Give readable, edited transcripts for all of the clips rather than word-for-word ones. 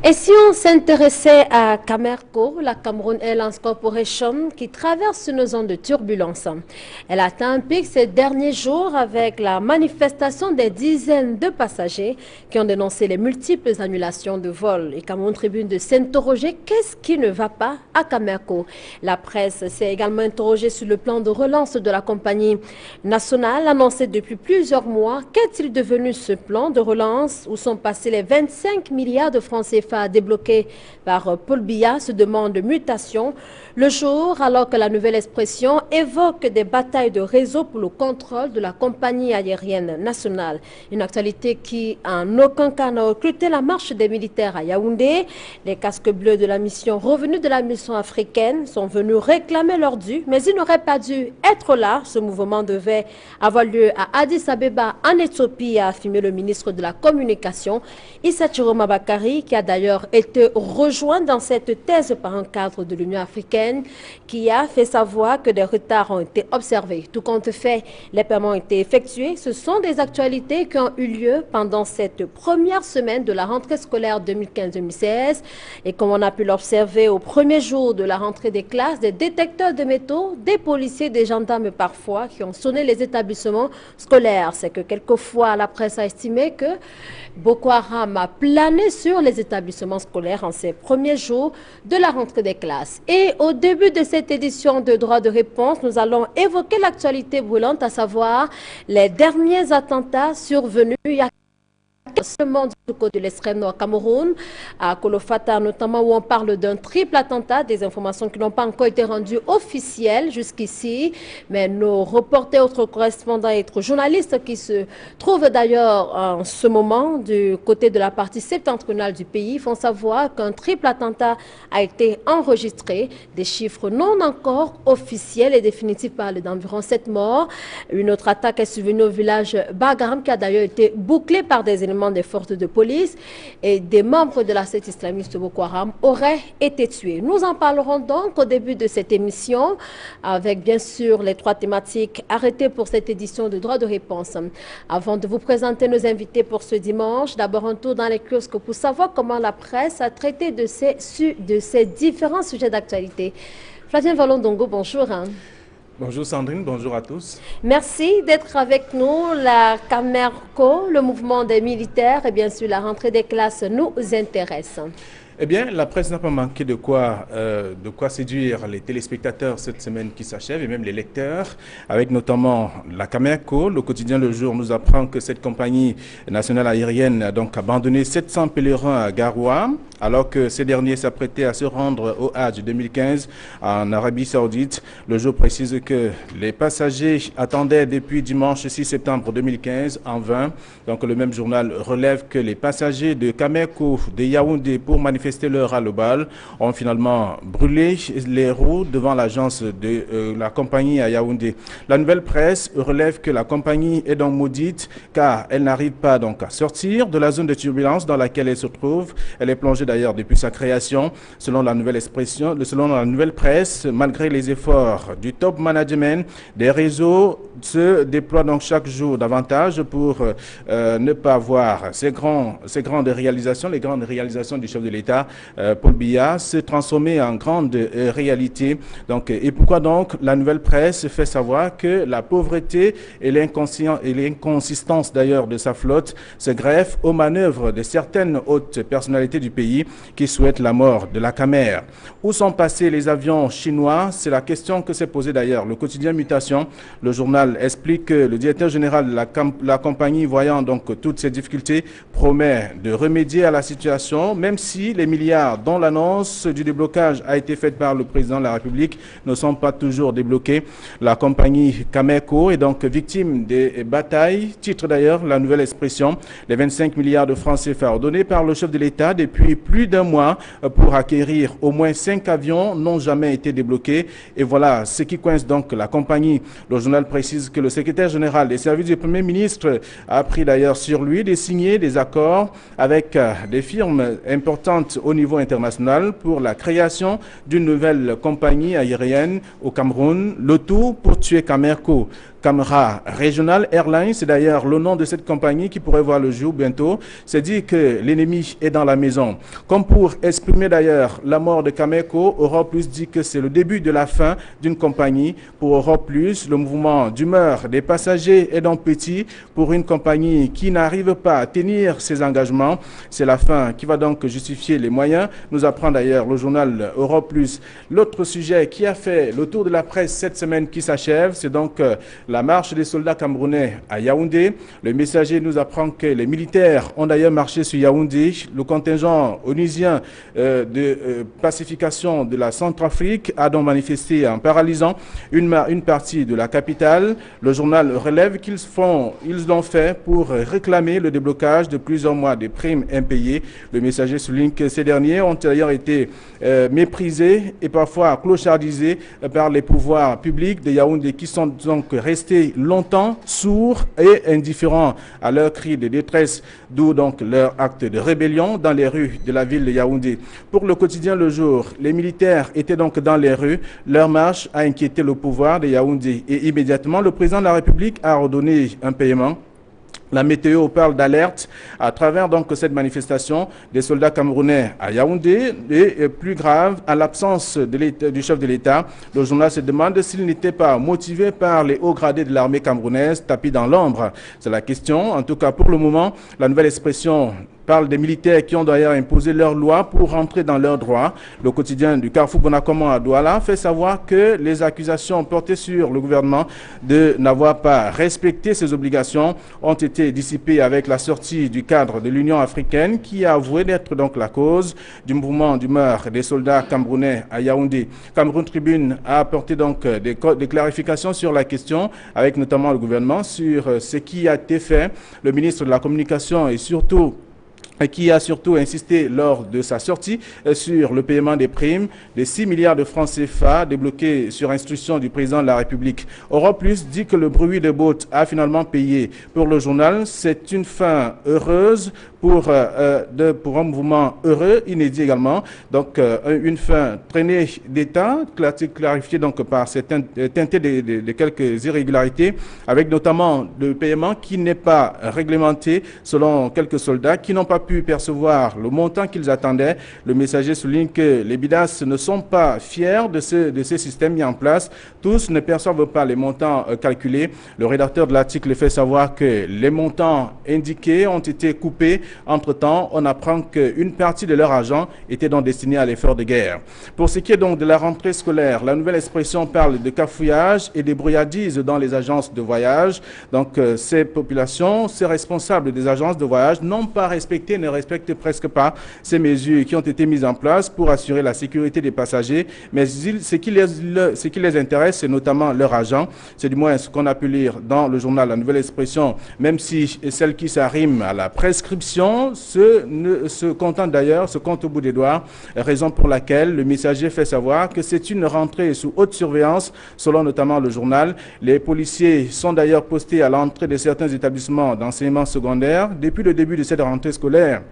Et si on s'intéressait à Camerco, la Cameroun Airlines Corporation, qui traverse une zone de turbulence, elle atteint un pic ces derniers jours avec la manifestation des dizaines de passagers qui ont dénoncé les multiples annulations de vols. Et Cameroun Tribune de s'interroger qu'est-ce qui ne va pas à Camerco. La presse s'est également interrogée sur le plan de relance de la compagnie nationale annoncé depuis plusieurs mois. Qu'est-il devenu ce plan de relance? Où sont passés les 25 milliards de francs CFA débloqué par Paul Biya se demande de mutation le jour alors que la Nouvelle Expression évoque des batailles de réseau pour le contrôle de la compagnie aérienne nationale. Une actualité qui en aucun cas n'a occulté la marche des militaires à Yaoundé. Les casques bleus de la mission revenus de la mission africaine sont venus réclamer leur dû, mais ils n'auraient pas dû être là. Ce mouvement devait avoir lieu à Addis Abeba en Éthiopie, a affirmé le ministre de la Communication, Issa Chiroma Bakari, qui a d'ailleurs été rejoint dans cette thèse par un cadre de l'Union africaine qui a fait savoir que des retards ont été observés. Tout compte fait, les paiements ont été effectués. Ce sont des actualités qui ont eu lieu pendant cette première semaine de la rentrée scolaire 2015-2016. Et comme on a pu l'observer au premier jour de la rentrée des classes, des détecteurs de métaux, des policiers, des gendarmes parfois qui ont sonné les établissements scolaires. C'est que quelquefois la presse a estimé que Boko Haram a plané sur les établissements scolaires en ces premiers jours de la rentrée des classes. Et au début de cette édition de Droit de réponse, nous allons évoquer l'actualité brûlante, à savoir les derniers attentats survenus il y a seulement du côté de l'extrême nord Cameroun, à Kolofata notamment, où on parle d'un triple attentat, des informations qui n'ont pas encore été rendues officielles jusqu'ici, mais nos reporters, autres correspondants et autres journalistes qui se trouvent d'ailleurs en ce moment du côté de la partie septentrionale du pays font savoir qu'un triple attentat a été enregistré. Des chiffres non encore officiels et définitifs parlent d'environ 7 morts. Une autre attaque est survenue au village Bagram qui a d'ailleurs été bouclée par des éléments des forces de police et des membres de la secte islamiste Boko Haram auraient été tués. Nous en parlerons donc au début de cette émission avec bien sûr les 3 thématiques arrêtées pour cette édition de Droit de réponse. Avant de vous présenter nos invités pour ce dimanche, d'abord un tour dans les kiosques pour savoir comment la presse a traité de ces différents sujets d'actualité. Flavien Valondongo, bonjour. Bonjour Sandrine, bonjour à tous. Merci d'être avec nous. La Camerco, le mouvement des militaires et bien sûr la rentrée des classes nous intéresse. Eh bien, la presse n'a pas manqué de quoi séduire les téléspectateurs cette semaine qui s'achève et même les lecteurs, avec notamment la Camerco. Le quotidien Le Jour nous apprend que cette compagnie nationale aérienne a donc abandonné 700 pèlerins à Garoua, alors que ces derniers s'apprêtaient à se rendre au Hajj 2015 en Arabie Saoudite. Le Jour précise que les passagers attendaient depuis dimanche 6 septembre 2015 en vain. Donc le même journal relève que les passagers de Camerco de Yaoundé pour manifester leur ras-le-bal ont finalement brûlé les roues devant l'agence de la compagnie à Yaoundé. La Nouvelle Presse relève que la compagnie est donc maudite car elle n'arrive pas donc à sortir de la zone de turbulence dans laquelle elle se trouve. Elle est plongée d'ailleurs depuis sa création. Selon la Nouvelle Presse, malgré les efforts du top management, des réseaux se déploient donc chaque jour davantage pour ne pas voir ces grandes réalisations, les grandes réalisations du chef de l'État, Paul Biya, se transformer en grande réalité. Donc, et pourquoi donc la Nouvelle Presse fait savoir que la pauvreté et l'inconsistance d'ailleurs de sa flotte se greffent aux manœuvres de certaines hautes personnalités du pays qui souhaitent la mort de la Camer. Où sont passés les avions chinois? C'est la question que s'est posée d'ailleurs le quotidien Mutation. Le journal explique que le directeur général de la compagnie, voyant donc toutes ces difficultés, promet de remédier à la situation, même si les milliards dont l'annonce du déblocage a été faite par le président de la République ne sont pas toujours débloqués. La compagnie Camerco est donc victime des batailles, titre d'ailleurs la Nouvelle Expression. Les 25 milliards de francs CFA ordonnés par le chef de l'État depuis plus d'un mois pour acquérir au moins 5 avions n'ont jamais été débloqués. Et voilà ce qui coince donc la compagnie. Le journal précise que le secrétaire général des services du Premier ministre a pris d'ailleurs sur lui de signer des accords avec des firmes importantes au niveau international pour la création d'une nouvelle compagnie aérienne au Cameroun, le tout pour tuer Camerco. Camera Regional Airlines, c'est d'ailleurs le nom de cette compagnie qui pourrait voir le jour bientôt, c'est dit que l'ennemi est dans la maison. Comme pour exprimer d'ailleurs la mort de Cameco, Europe Plus dit que c'est le début de la fin d'une compagnie. Pour Europe Plus, le mouvement d'humeur des passagers est donc petit pour une compagnie qui n'arrive pas à tenir ses engagements. C'est la fin qui va donc justifier les moyens, nous apprend d'ailleurs le journal Europe Plus. L'autre sujet qui a fait le tour de la presse cette semaine qui s'achève, c'est donc la marche des soldats camerounais à Yaoundé. Le Messager nous apprend que les militaires ont d'ailleurs marché sur Yaoundé. Le contingent onusien de pacification de la Centrafrique a donc manifesté en paralysant une partie de la capitale. Le journal relève qu'ils l'ont fait pour réclamer le déblocage de plusieurs mois de primes impayées. Le Messager souligne que ces derniers ont d'ailleurs été méprisés et parfois clochardisés par les pouvoirs publics de Yaoundé qui sont donc restés longtemps sourds et indifférents à leurs cris de détresse, d'où donc leur acte de rébellion dans les rues de la ville de Yaoundé. Pour le quotidien Le Jour, les militaires étaient donc dans les rues. Leur marche a inquiété le pouvoir de Yaoundé et immédiatement le président de la République a ordonné un paiement. La météo parle d'alerte à travers donc cette manifestation des soldats camerounais à Yaoundé et plus grave, à l'absence du chef de l'État. Le journal se demande s'il n'était pas motivé par les hauts gradés de l'armée camerounaise tapis dans l'ombre. C'est la question. En tout cas, pour le moment, la Nouvelle Expression parle des militaires qui ont d'ailleurs imposé leurs lois pour rentrer dans leurs droits. Le quotidien du Carrefour Bonacoman à Douala fait savoir que les accusations portées sur le gouvernement de n'avoir pas respecté ses obligations ont été dissipées avec la sortie du cadre de l'Union africaine qui a avoué d'être donc la cause du mouvement d'humeur des soldats camerounais à Yaoundé. Cameroun Tribune a apporté donc des clarifications sur la question avec notamment le gouvernement sur ce qui a été fait. Le ministre de la Communication et surtout qui a surtout insisté lors de sa sortie sur le paiement des primes de 6 milliards de francs CFA débloqués sur instruction du président de la République. Europe Plus dit que le bruit de bottes a finalement payé. Pour le journal, c'est une fin heureuse pour un mouvement heureux, inédit également. Donc, une fin traînée d'État, clarifiée donc par certaines teintées de quelques irrégularités, avec notamment le paiement qui n'est pas réglementé selon quelques soldats qui n'ont pas pu percevoir le montant qu'ils attendaient. Le Messager souligne que les BIDAS ne sont pas fiers de ce système mis en place. Tous ne perçoivent pas les montants calculés. Le rédacteur de l'article fait savoir que les montants indiqués ont été coupés. Entre-temps, on apprend qu'une partie de leur argent était donc destinée à l'effort de guerre. Pour ce qui est donc de la rentrée scolaire, la Nouvelle Expression parle de cafouillage et de brouillardise dans les agences de voyage. Donc, ces populations, ces responsables des agences de voyage n'ont pas respecté, ne respectent presque pas ces mesures qui ont été mises en place pour assurer la sécurité des passagers. Mais ce qui les intéresse, c'est notamment leur argent. C'est du moins ce qu'on a pu lire dans le journal La Nouvelle Expression, même si celle qui s'arrime à la prescription se contente d'ailleurs, se compte au bout des doigts, raison pour laquelle le Messager fait savoir que c'est une rentrée sous haute surveillance, selon notamment le journal. Les policiers sont d'ailleurs postés à l'entrée de certains établissements d'enseignement secondaire depuis le début de cette rentrée scolaire.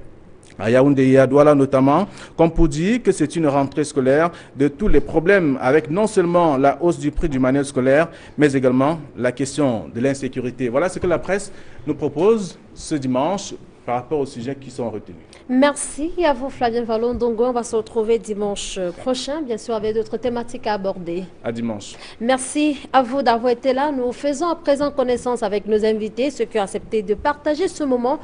À Yaoundé et à Douala notamment, comme pour dire que c'est une rentrée scolaire de tous les problèmes avec non seulement la hausse du prix du manuel scolaire, mais également la question de l'insécurité. Voilà ce que la presse nous propose ce dimanche par rapport aux sujets qui sont retenus. Merci à vous Flavien Vallon-Dongo. On va se retrouver dimanche prochain, bien sûr, avec d'autres thématiques à aborder. À dimanche. Merci à vous d'avoir été là. Nous faisons à présent connaissance avec nos invités, ceux qui ont accepté de partager ce moment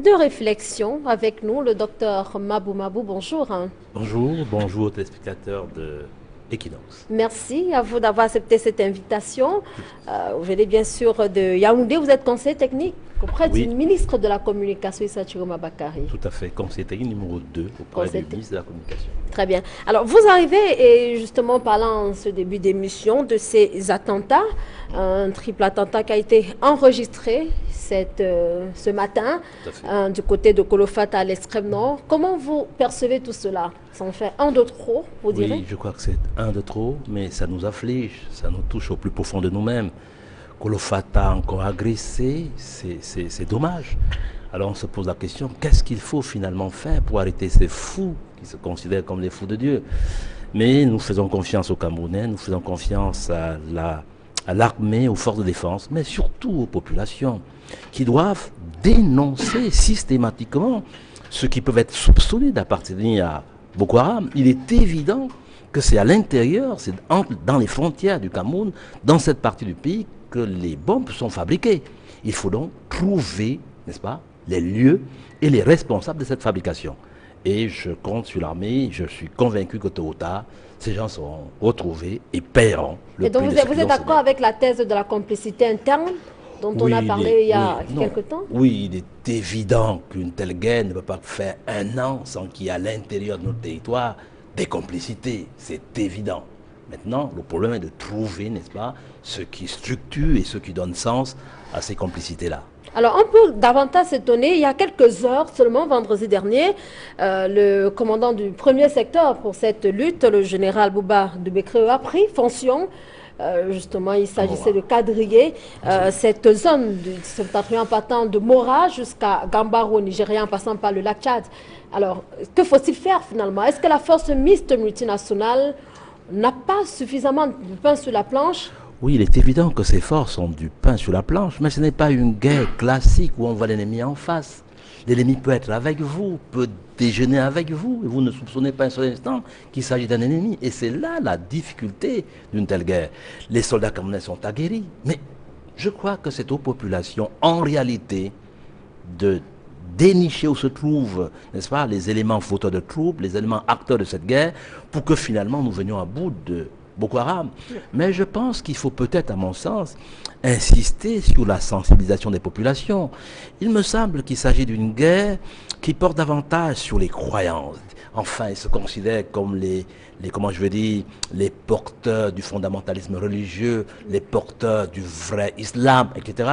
de réflexion avec nous. Le docteur Mabou Mabou, bonjour. Bonjour aux téléspectateurs de Equinox. Merci à vous d'avoir accepté cette invitation. Vous venez bien sûr de Yaoundé, vous êtes conseiller technique auprès du ministre de la Communication, Issa Chiroma Bakary. Tout à fait, conseiller technique numéro 2 auprès du ministre de la Communication. Très bien. Alors, vous arrivez, et justement, parlant en ce début d'émission de ces attentats, un triple attentat qui a été enregistré ce matin du côté de Kolofata à l'extrême nord. Comment vous percevez tout cela? Ça en fait un de trop, vous direz? Oui, je crois que c'est un de trop, mais ça nous afflige, ça nous touche au plus profond de nous-mêmes. Kolofata encore agressé, c'est dommage. Alors on se pose la question, qu'est-ce qu'il faut finalement faire pour arrêter ces fous qui se considèrent comme les fous de Dieu? Mais nous faisons confiance aux Camerounais, nous faisons confiance à à l'armée, aux forces de défense, mais surtout aux populations, qui doivent dénoncer systématiquement ceux qui peuvent être soupçonnés d'appartenir à Boko Haram. Il est évident que c'est à l'intérieur, c'est dans les frontières du Cameroun, dans cette partie du pays, que les bombes sont fabriquées. Il faut donc trouver, n'est-ce pas, les lieux et les responsables de cette fabrication. Et je compte sur l'armée, je suis convaincu que tôt ou tard, ces gens seront retrouvés et paieront le Et donc prix vous de ce qu'ils êtes ont d'accord semé. avec la thèse de la complicité interne dont on a parlé il y a quelque temps? Oui, il est évident qu'une telle guerre ne peut pas faire un an sans qu'il y ait à l'intérieur de notre territoire des complicités. C'est évident. Maintenant, le problème est de trouver, n'est-ce pas, ce qui structure et ce qui donne sens à ces complicités-là. Alors, on peut davantage s'étonner, il y a quelques heures seulement, vendredi dernier, le commandant du premier secteur pour cette lutte, le général Bouba Dubekre, a pris fonction. Justement, il s'agissait de quadriller cette zone du septentrion partant de Mora jusqu'à Gambaro, au Nigeria, en passant par le lac Tchad. Alors, que faut-il faire finalement? Est-ce que la force mixte multinationale n'a pas suffisamment de pain sur la planche? Oui, il est évident que ces forces ont du pain sur la planche, mais ce n'est pas une guerre classique où on voit l'ennemi en face. L'ennemi peut être avec vous, peut déjeuner avec vous, et vous ne soupçonnez pas un seul instant qu'il s'agit d'un ennemi. Et c'est là la difficulté d'une telle guerre. Les soldats camerounais sont aguerris, mais je crois que c'est aux populations, en réalité, de dénicher où se trouvent, n'est-ce pas, les éléments fauteurs de troubles, les éléments acteurs de cette guerre, pour que finalement nous venions à bout de Boko Haram. Mais je pense qu'il faut peut-être, à mon sens, insister sur la sensibilisation des populations. Il me semble qu'il s'agit d'une guerre qui porte davantage sur les croyances. Enfin, ils se considèrent comme comment je veux dire, les porteurs du fondamentalisme religieux, les porteurs du vrai islam, etc.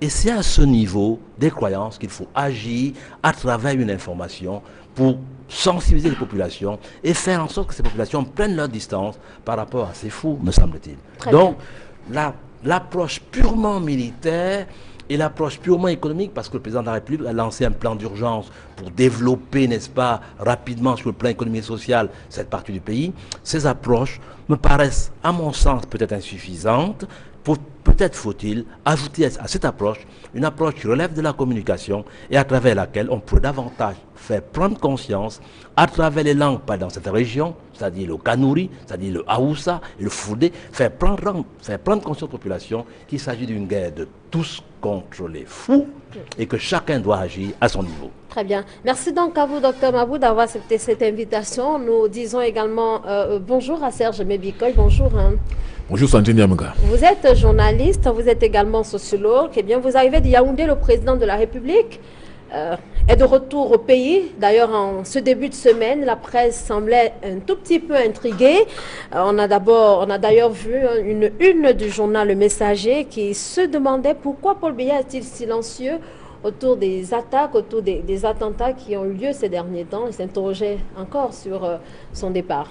Et c'est à ce niveau des croyances qu'il faut agir à travers une information pour sensibiliser les populations et faire en sorte que ces populations prennent leur distance par rapport à ces fous, me semble-t-il. Donc, l'approche purement militaire et l'approche purement économique, parce que le président de la République a lancé un plan d'urgence pour développer, n'est-ce pas, rapidement sur le plan économique et social cette partie du pays, ces approches me paraissent, à mon sens, peut-être insuffisantes. Peut-être faut-il ajouter à cette approche une approche qui relève de la communication et à travers laquelle on pourrait davantage faire prendre conscience à travers les langues parlées dans cette région, c'est-à-dire le Kanouri, c'est-à-dire le Haoussa et le Foudé, faire prendre conscience aux populations qu'il s'agit d'une guerre de tous contre les fous et que chacun doit agir à son niveau. Très bien. Merci donc à vous, Dr Mabou, d'avoir accepté cette invitation. Nous disons également bonjour à Serge Mebikoy. Bonjour. Bonjour Sandrine Yamuga. Vous êtes journaliste, vous êtes également sociologue. Eh bien, vous arrivez de Yaoundé, le président de la République est de retour au pays. D'ailleurs, en ce début de semaine, la presse semblait un tout petit peu intriguée. On a d'ailleurs vu une du journal Le Messager qui se demandait pourquoi Paul Biya est-il silencieux autour des attaques, autour des attentats qui ont eu lieu ces derniers temps. Il s'interrogeait encore sur son départ.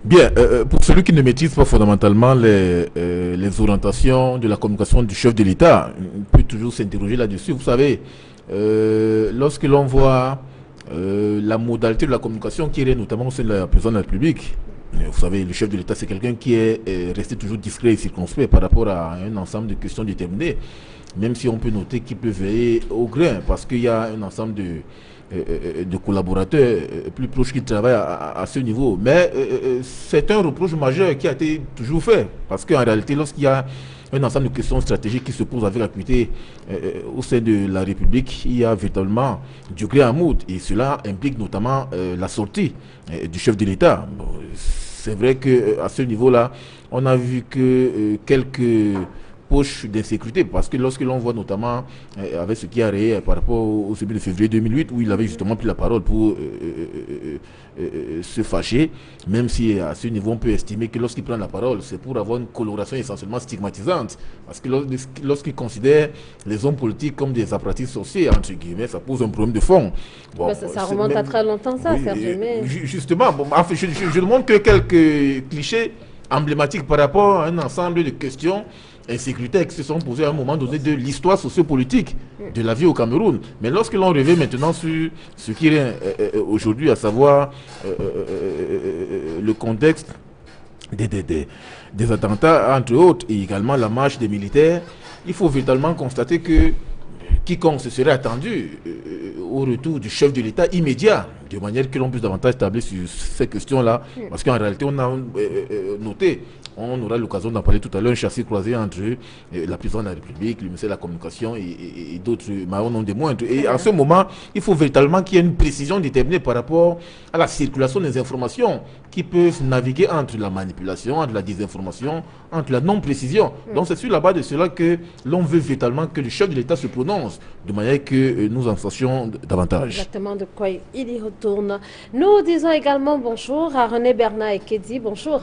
Bien, pour celui qui ne maîtrise pas fondamentalement les orientations de la communication du chef de l'État, il peut toujours s'interroger là-dessus. Vous savez, lorsque l'on voit la modalité de la communication qui est notamment au sein de la présidence de la République, vous savez, le chef de l'État, c'est quelqu'un qui est resté toujours discret et circonspect par rapport à un ensemble de questions déterminées, même si on peut noter qu'il peut veiller au grain, parce qu'il y a un ensemble de collaborateurs plus proches qui travaillent à ce niveau. Mais c'est un reproche majeur qui a été toujours fait, parce qu'en réalité, lorsqu'il y a un ensemble de questions stratégiques qui se posent avec acuité au sein de la République, il y a véritablement du gré à moudre, et cela implique notamment la sortie du chef de l'État. Bon, c'est vrai qu'à ce niveau-là, on a vu que quelques poche d'insécurité, parce que lorsque l'on voit notamment avec ce qui a réé par rapport au 7 février 2008 où il avait justement pris la parole pour se fâcher, même si à ce niveau on peut estimer que lorsqu'il prend la parole c'est pour avoir une coloration essentiellement stigmatisante, parce que lorsqu'il considère les hommes politiques comme des apprentis sorciers entre guillemets, ça pose un problème de fond. Bon, ça remonte à très longtemps ça, Serge. Justement, bon, enfin, je ne montre que quelques clichés emblématiques par rapport à un ensemble de questions insécuritaires qui se sont posées à un moment donné de l'histoire sociopolitique de la vie au Cameroun. Mais lorsque l'on revient maintenant sur ce qui est aujourd'hui, à savoir le contexte des attentats, entre autres, et également la marche des militaires, il faut véritablement constater que quiconque se serait attendu au retour du chef de l'État immédiat, de manière que l'on puisse davantage tabler sur ces questions-là, parce qu'en réalité, on a noté, on aura l'occasion d'en parler tout à l'heure, un chassé-croisé entre la présidence de la République, le ministère de la Communication et d'autres, mais au nom des moindres. Et en ce moment, il faut véritablement qu'il y ait une précision déterminée par rapport à la circulation des informations qui peuvent naviguer entre la manipulation, entre la désinformation, entre la non-précision. Donc c'est sur la base de cela que l'on veut véritablement que le chef de l'État se prononce, de manière que nous en sachions davantage. Exactement de quoi il y retourne. Nous disons également bonjour à René Bernard Ekedi. Bonjour.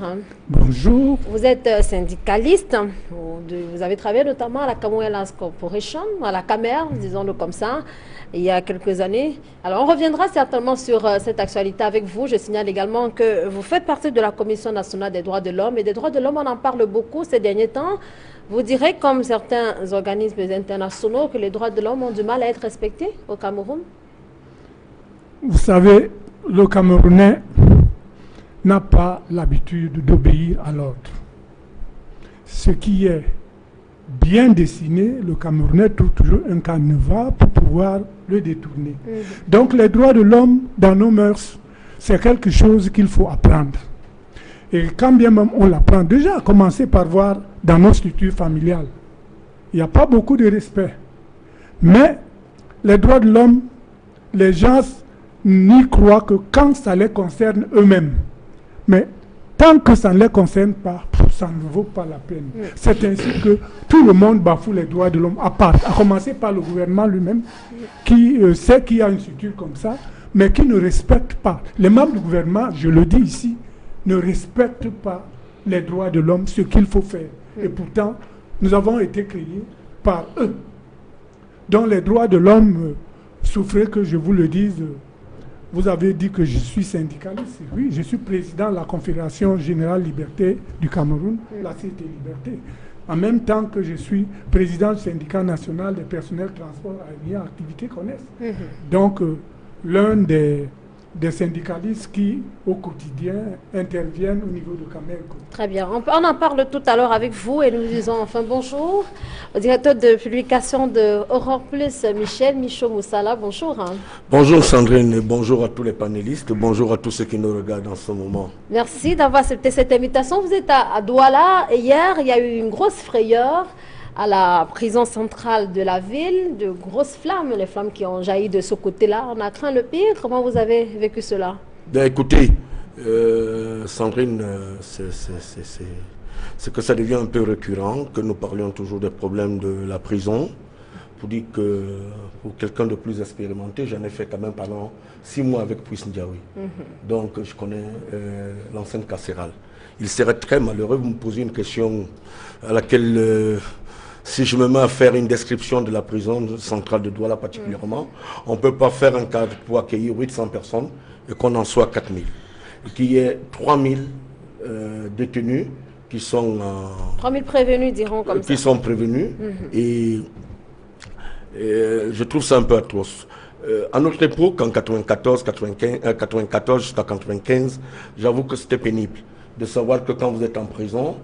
Bonjour. Vous êtes syndicaliste. Vous avez travaillé notamment à la Cameroun Airlines Corporation, à la CAMER, disons-le comme ça, il y a quelques années. Alors on reviendra certainement sur cette actualité avec vous. Je signale également que vous faites partie de la Commission nationale des droits de l'homme. Et des droits de l'homme, on en parle beaucoup ces derniers temps. Vous direz, comme certains organismes internationaux, que les droits de l'homme ont du mal à être respectés au Cameroun? Vous savez, le Camerounais n'a pas l'habitude d'obéir à l'ordre. Ce qui est bien dessiné, le Camerounais trouve toujours un canevas pour pouvoir le détourner. Donc les droits de l'homme dans nos mœurs, c'est quelque chose qu'il faut apprendre. Et quand bien même on l'apprend, déjà à commencer par voir dans nos structures familiales, il n'y a pas beaucoup de respect. Mais les droits de l'homme, les gens n'y croient que quand ça les concerne eux-mêmes. Mais tant que ça ne les concerne pas, ça ne vaut pas la peine. C'est ainsi que tout le monde bafoue les droits de l'homme, à commencer par le gouvernement lui-même, qui sait qu'il y a une structure comme ça, mais qui ne respecte pas. Les membres du gouvernement, je le dis ici, ne respectent pas les droits de l'homme, ce qu'il faut faire. Et pourtant, nous avons été créés par eux. Donc les droits de l'homme souffraient que je vous le dise. Vous avez dit que je suis syndicaliste. Oui, je suis président de la Confédération Générale Liberté du Cameroun, la CT Liberté. En même temps que je suis président du syndicat national des personnels transport aérien activité connexes. Donc, l'un des syndicalistes qui, au quotidien, interviennent au niveau de Camerco. Très bien. On en parle tout à l'heure avec vous et nous disons enfin bonjour au directeur de publication de Aurore Plus, Michel Michaud-Moussala. Bonjour. Bonjour Sandrine et bonjour à tous les panélistes. Bonjour à tous ceux qui nous regardent en ce moment. Merci d'avoir accepté cette invitation. Vous êtes à Douala et hier, il y a eu une grosse frayeur à la prison centrale de la ville, de grosses flammes, les flammes qui ont jailli de ce côté-là. On a craint le pire. Comment vous avez vécu cela? Ben, écoutez, Sandrine, c'est que ça devient un peu récurrent, que nous parlions toujours des problèmes de la prison. Pour dire que pour quelqu'un de plus expérimenté, j'en ai fait quand même pendant 6 mois avec Puis Ndiaoui. Donc je connais l'enceinte carcérale. Il serait très malheureux, vous me posez une question à laquelle... si je me mets à faire une description de la prison centrale de Douala particulièrement, on ne peut pas faire un cadre pour accueillir 800 personnes et qu'on en soit 4000. Et qu'il y ait 3000 détenus qui sont... 3000 prévenus, diront comme ça. Qui sont prévenus. Et je trouve ça un peu atroce. À notre époque, en 94 jusqu'à 95, j'avoue que c'était pénible de savoir que quand vous êtes en prison,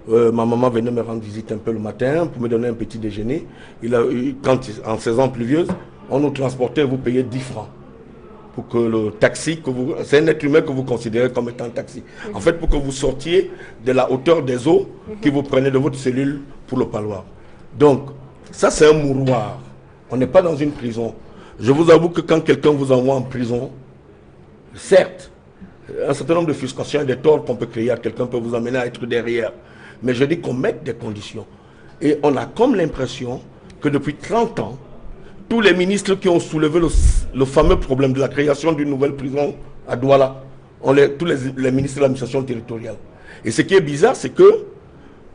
ma maman venait me rendre visite un peu le matin pour me donner un petit déjeuner. En saison pluvieuse, on nous transportait, vous payez 10 francs. Pour que le taxi, c'est un être humain que vous considérez comme étant un taxi. En fait, pour que vous sortiez de la hauteur des eaux qui vous prenaient de votre cellule pour le parloir. Donc, ça c'est un mouroir. On n'est pas dans une prison. Je vous avoue que quand quelqu'un vous envoie en prison, certes, un certain nombre de frustration et de torts qu'on peut créer à quelqu'un peut vous amener à être derrière. Mais je dis qu'on mette des conditions. Et on a comme l'impression que depuis 30 ans, tous les ministres qui ont soulevé le fameux problème de la création d'une nouvelle prison à Douala, tous les ministres de l'administration territoriale. Et ce qui est bizarre, c'est que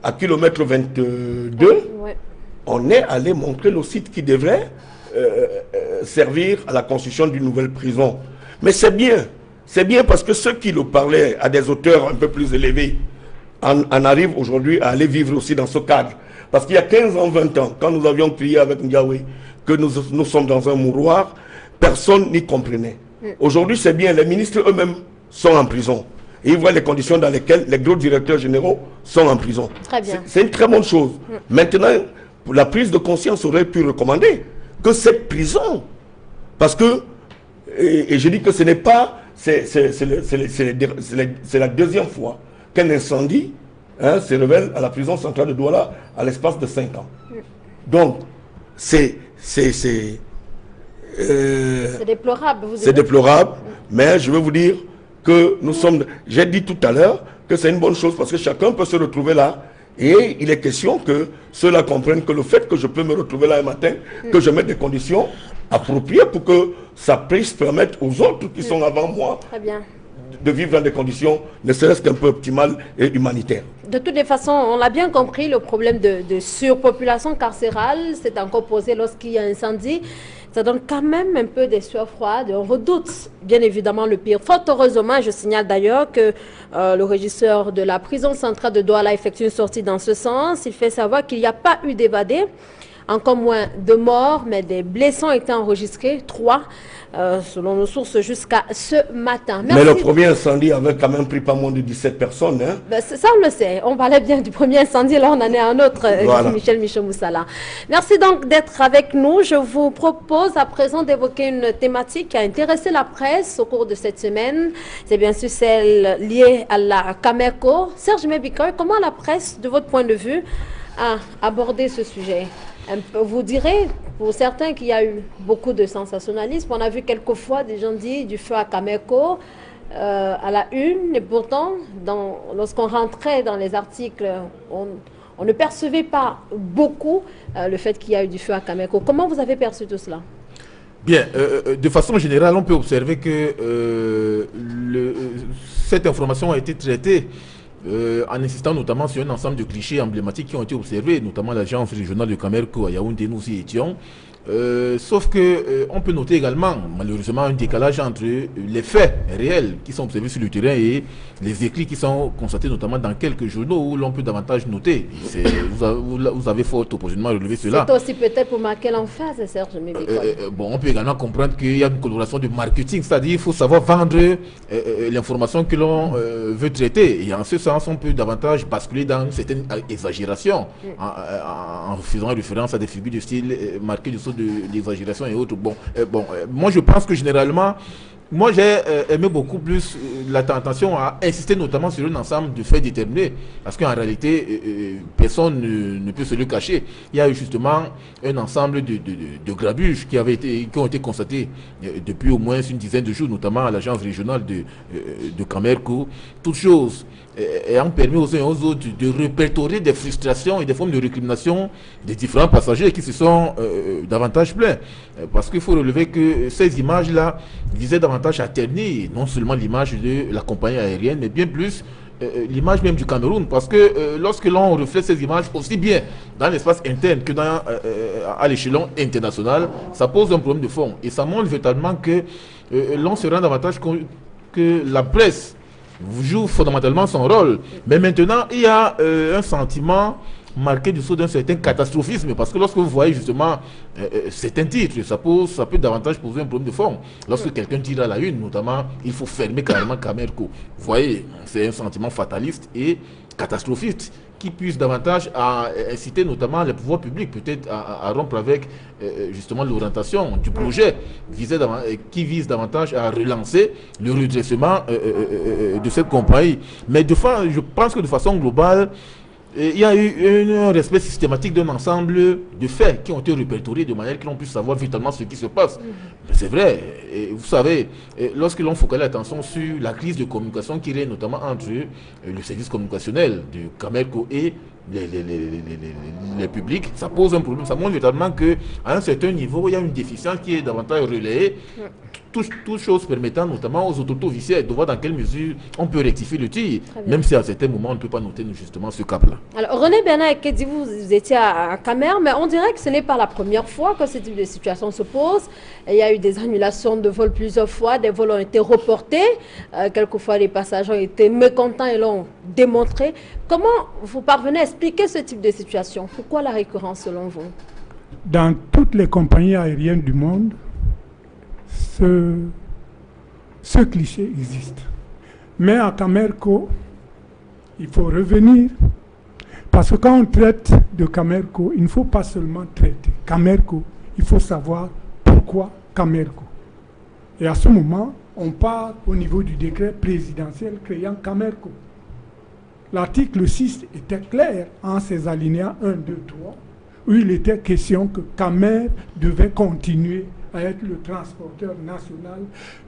à kilomètre 22, on est allé montrer le site qui devrait servir à la construction d'une nouvelle prison. Mais c'est bien parce que ceux qui le parlaient à des hauteurs un peu plus élevées en arrivent aujourd'hui à aller vivre aussi dans ce cadre. Parce qu'il y a 15 ans, 20 ans, quand nous avions crié avec Ndiaoui que nous sommes dans un mouroir, personne n'y comprenait. Aujourd'hui, c'est bien, les ministres eux-mêmes sont en prison. et ils voient les conditions dans lesquelles les gros directeurs généraux sont en prison. Très bien. C'est une très bonne chose. Maintenant, pour la prise de conscience aurait pu recommander que cette prison, parce que, et je dis que ce n'est pas, c'est la deuxième fois qu'un incendie se révèle à la prison centrale de Douala à l'espace de 5 ans. Donc, c'est déplorable. C'est déplorable, mais je veux vous dire que nous sommes... J'ai dit tout à l'heure que c'est une bonne chose parce que chacun peut se retrouver là. Et il est question que ceux-là comprennent que le fait que je peux me retrouver là un matin, que je mette des conditions appropriées pour que ça puisse permettre aux autres qui sont avant moi Très bien. de vivre dans des conditions ne serait-ce qu'un peu optimales et humanitaires. De toutes les façons, on l'a bien compris, le problème de surpopulation carcérale s'est encore posé lorsqu'il y a un incendie. Ça donne quand même un peu des sueurs froides. On redoute bien évidemment le pire. Fort heureusement, je signale d'ailleurs que le régisseur de la prison centrale de Douala effectue une sortie dans ce sens. Il fait savoir qu'il n'y a pas eu d'évadés, encore moins de morts, mais des blessés ont été enregistrés, 3, selon nos sources, jusqu'à ce matin. Merci. Mais le premier incendie avait quand même pris pas moins de 17 personnes. Hein? Ben, ça, on le sait. On parlait bien du premier incendie, là, on en est à un autre, voilà. Michel Moussala. Merci donc d'être avec nous. Je vous propose à présent d'évoquer une thématique qui a intéressé la presse au cours de cette semaine. C'est bien sûr celle liée à la Camerco. Serge Mebikoy, comment la presse, de votre point de vue, a abordé ce sujet? Vous direz, pour certains, qu'il y a eu beaucoup de sensationnalisme. On a vu quelquefois des gens dire du feu à Camerco à la une, et pourtant, lorsqu'on rentrait dans les articles, on ne percevait pas beaucoup le fait qu'il y a eu du feu à Camerco. Comment vous avez perçu tout cela? Bien, de façon générale, on peut observer que cette information a été traitée en insistant notamment sur un ensemble de clichés emblématiques qui ont été observés, notamment l'agence régionale de Camerco à Yaoundé, nous y étions. Sauf que on peut noter également, malheureusement, un décalage entre les faits réels qui sont observés sur le terrain et les écrits qui sont constatés notamment dans quelques journaux où l'on peut davantage noter. Vous avez fort opportunément relevé cela. C'est aussi peut-être pour marquer l'emphase, Serge Mebikoy. Bon, on peut également comprendre qu'il y a une coloration de marketing, c'est-à-dire qu'il faut savoir vendre l'information que l'on veut traiter. Et en ce sens, on peut davantage basculer dans certaines exagérations en faisant référence à des figures de style marquées du saut d'exagération et autres. Moi je pense que généralement, moi j'ai aimé beaucoup plus la tentation à insister notamment sur un ensemble de faits déterminés, parce qu'en réalité, personne ne peut se le cacher. Il y a eu justement un ensemble de grabuges qui ont été constatés depuis au moins une dizaine de jours, notamment à l'agence régionale de Camerco. Toutes choses ayant permis aux uns et aux autres de répertorier des frustrations et des formes de récrimination des différents passagers qui se sont davantage plaints. Parce qu'il faut relever que ces images-là visaient davantage à ternir non seulement l'image de la compagnie aérienne, mais bien plus l'image même du Cameroun. Parce que lorsque l'on reflète ces images, aussi bien dans l'espace interne que à l'échelon international, ça pose un problème de fond. Et ça montre véritablement que l'on se rend davantage compte que la presse joue fondamentalement son rôle. Mais maintenant, il y a un sentiment marqué du saut d'un certain catastrophisme, parce que lorsque vous voyez justement certains titres, ça peut davantage poser un problème de fond. Lorsque quelqu'un tire à la une, notamment, il faut fermer carrément Camerco. Vous voyez, c'est un sentiment fataliste et catastrophiste qui puisse davantage inciter notamment les pouvoirs publics peut-être à rompre avec justement l'orientation du projet qui vise davantage à relancer le redressement de cette compagnie. Mais je pense que de façon globale, il y a eu un respect systématique d'un ensemble de faits qui ont été répertoriés de manière que l'on puisse savoir véritablement ce qui se passe. Mais c'est vrai, et vous savez, lorsque l'on focalise l'attention sur la crise de communication qui règne notamment entre le service communicationnel de Camerco et les publics, ça pose un problème. Ça montre véritablement qu'à un certain niveau, il y a une déficience qui est davantage relayée. Toutes choses permettant notamment aux autorités officielles de voir dans quelle mesure on peut rectifier le tir, même si à certains moments on ne peut pas noter justement ce cap-là. Alors René Bernard Ekedi, vous étiez à Camer, mais on dirait que ce n'est pas la première fois que ce type de situation se pose. Il y a eu des annulations de vols plusieurs fois, des vols ont été reportés, quelquefois les passagers ont été mécontents et l'ont démontré. Comment vous parvenez à expliquer ce type de situation? Pourquoi la récurrence selon vous? Dans toutes les compagnies aériennes du monde, ce cliché existe. Mais à Camerco, il faut revenir. Parce que quand on traite de Camerco, il ne faut pas seulement traiter Camerco, il faut savoir pourquoi Camerco. Et à ce moment, on part au niveau du décret présidentiel créant Camerco. L'article 6 était clair en ses alinéas 1, 2, 3, où il était question que Camer devait continuer à être le transporteur national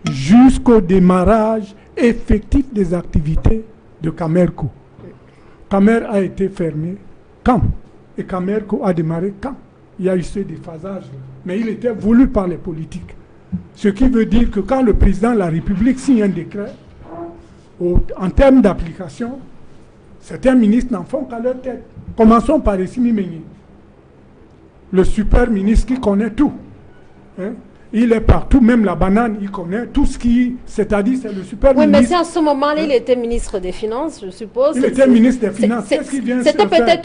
jusqu'au démarrage effectif des activités de Camerco. Camer a été fermé quand? Et Camerco a démarré quand? Il y a eu ce déphasage, mais il était voulu par les politiques. Ce qui veut dire que quand le président de la République signe un décret, en termes d'application, certains ministres n'en font qu'à leur tête. Commençons par Essimi Meigné, le super ministre qui connaît tout. Hein? Il est partout, même la banane, il connaît tout ce qui... C'est-à-dire, c'est le super ministre. Oui, mais c'est en ce moment-là, il était ministre des Finances, je suppose. Il était ministre des Finances. C'était peut-être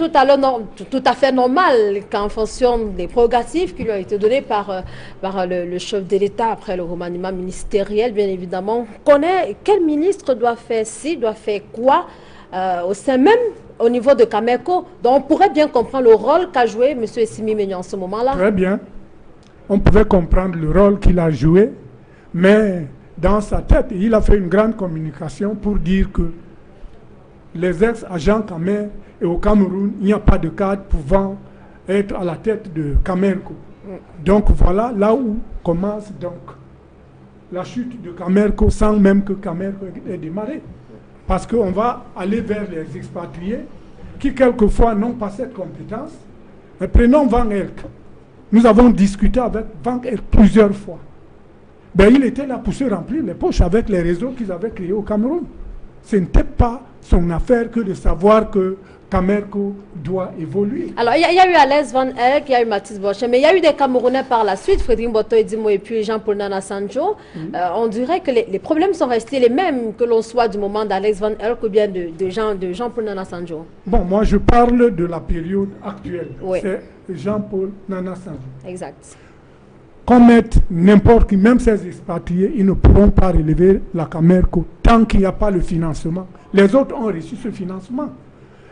tout à fait normal qu'en fonction des prérogatives qui lui ont été données par le chef de l'État après le remaniement ministériel, bien évidemment, on connaît quel ministre doit faire ci, doit faire quoi, au sein même, au niveau de Camerco. Donc, on pourrait bien comprendre le rôle qu'a joué M. Essimi Meigné en ce moment-là. Très bien. On pouvait comprendre le rôle qu'il a joué, mais dans sa tête, il a fait une grande communication pour dire que les ex-agents Camer et au Cameroun, il n'y a pas de cadre pouvant être à la tête de Camerco. Donc voilà là où commence donc la chute de Camerco sans même que Camerco ait démarré. Parce qu'on va aller vers les expatriés qui quelquefois n'ont pas cette compétence. Mais prenons Van Herk. Nous avons discuté avec Van Herk plusieurs fois. Ben, il était là pour se remplir les poches avec les réseaux qu'ils avaient créés au Cameroun. Ce n'était pas son affaire que de savoir que Camerco doit évoluer. Alors, il y a eu Alex Van Herk, il y a eu Mathis Bochet, mais il y a eu des Camerounais par la suite, Frédéric Boto Edimo et puis Jean-Paul Nana Sanjo. On dirait que les problèmes sont restés les mêmes, que l'on soit du moment d'Alex Van Herk ou bien de Jean-Paul Nana Sanjo. Bon, moi je parle de la période actuelle. Oui. C'est Jean-Paul Nana Sanjo. Exact. Qu'on mette n'importe qui, même ces expatriés, ils ne pourront pas relever la Camerco tant qu'il n'y a pas le financement. Les autres ont reçu ce financement.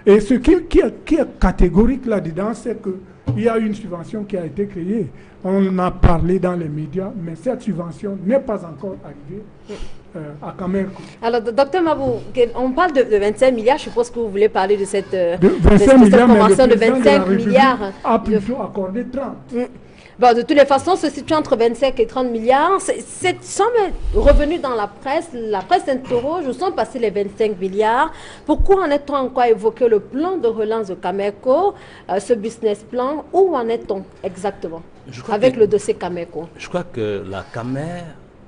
Et ce qui est catégorique là-dedans, c'est qu'il y a une subvention qui a été créée. On en a parlé dans les médias, mais cette subvention n'est pas encore arrivée à Camerco. Alors, docteur Mabou, on parle de 25 milliards, je suppose que vous voulez parler de cette, de 25 milliards, convention de 25 milliards. A plutôt accordé 30. Bon, de toutes les façons, se situe entre 25 et 30 milliards. C'est semble revenu dans la presse. La presse interroge où sont passés les 25 milliards. Pourquoi en est-on encore évoqué le plan de relance de Camerco, ce business plan? Où en est-on exactement avec le dossier Camerco? Je crois que la Camer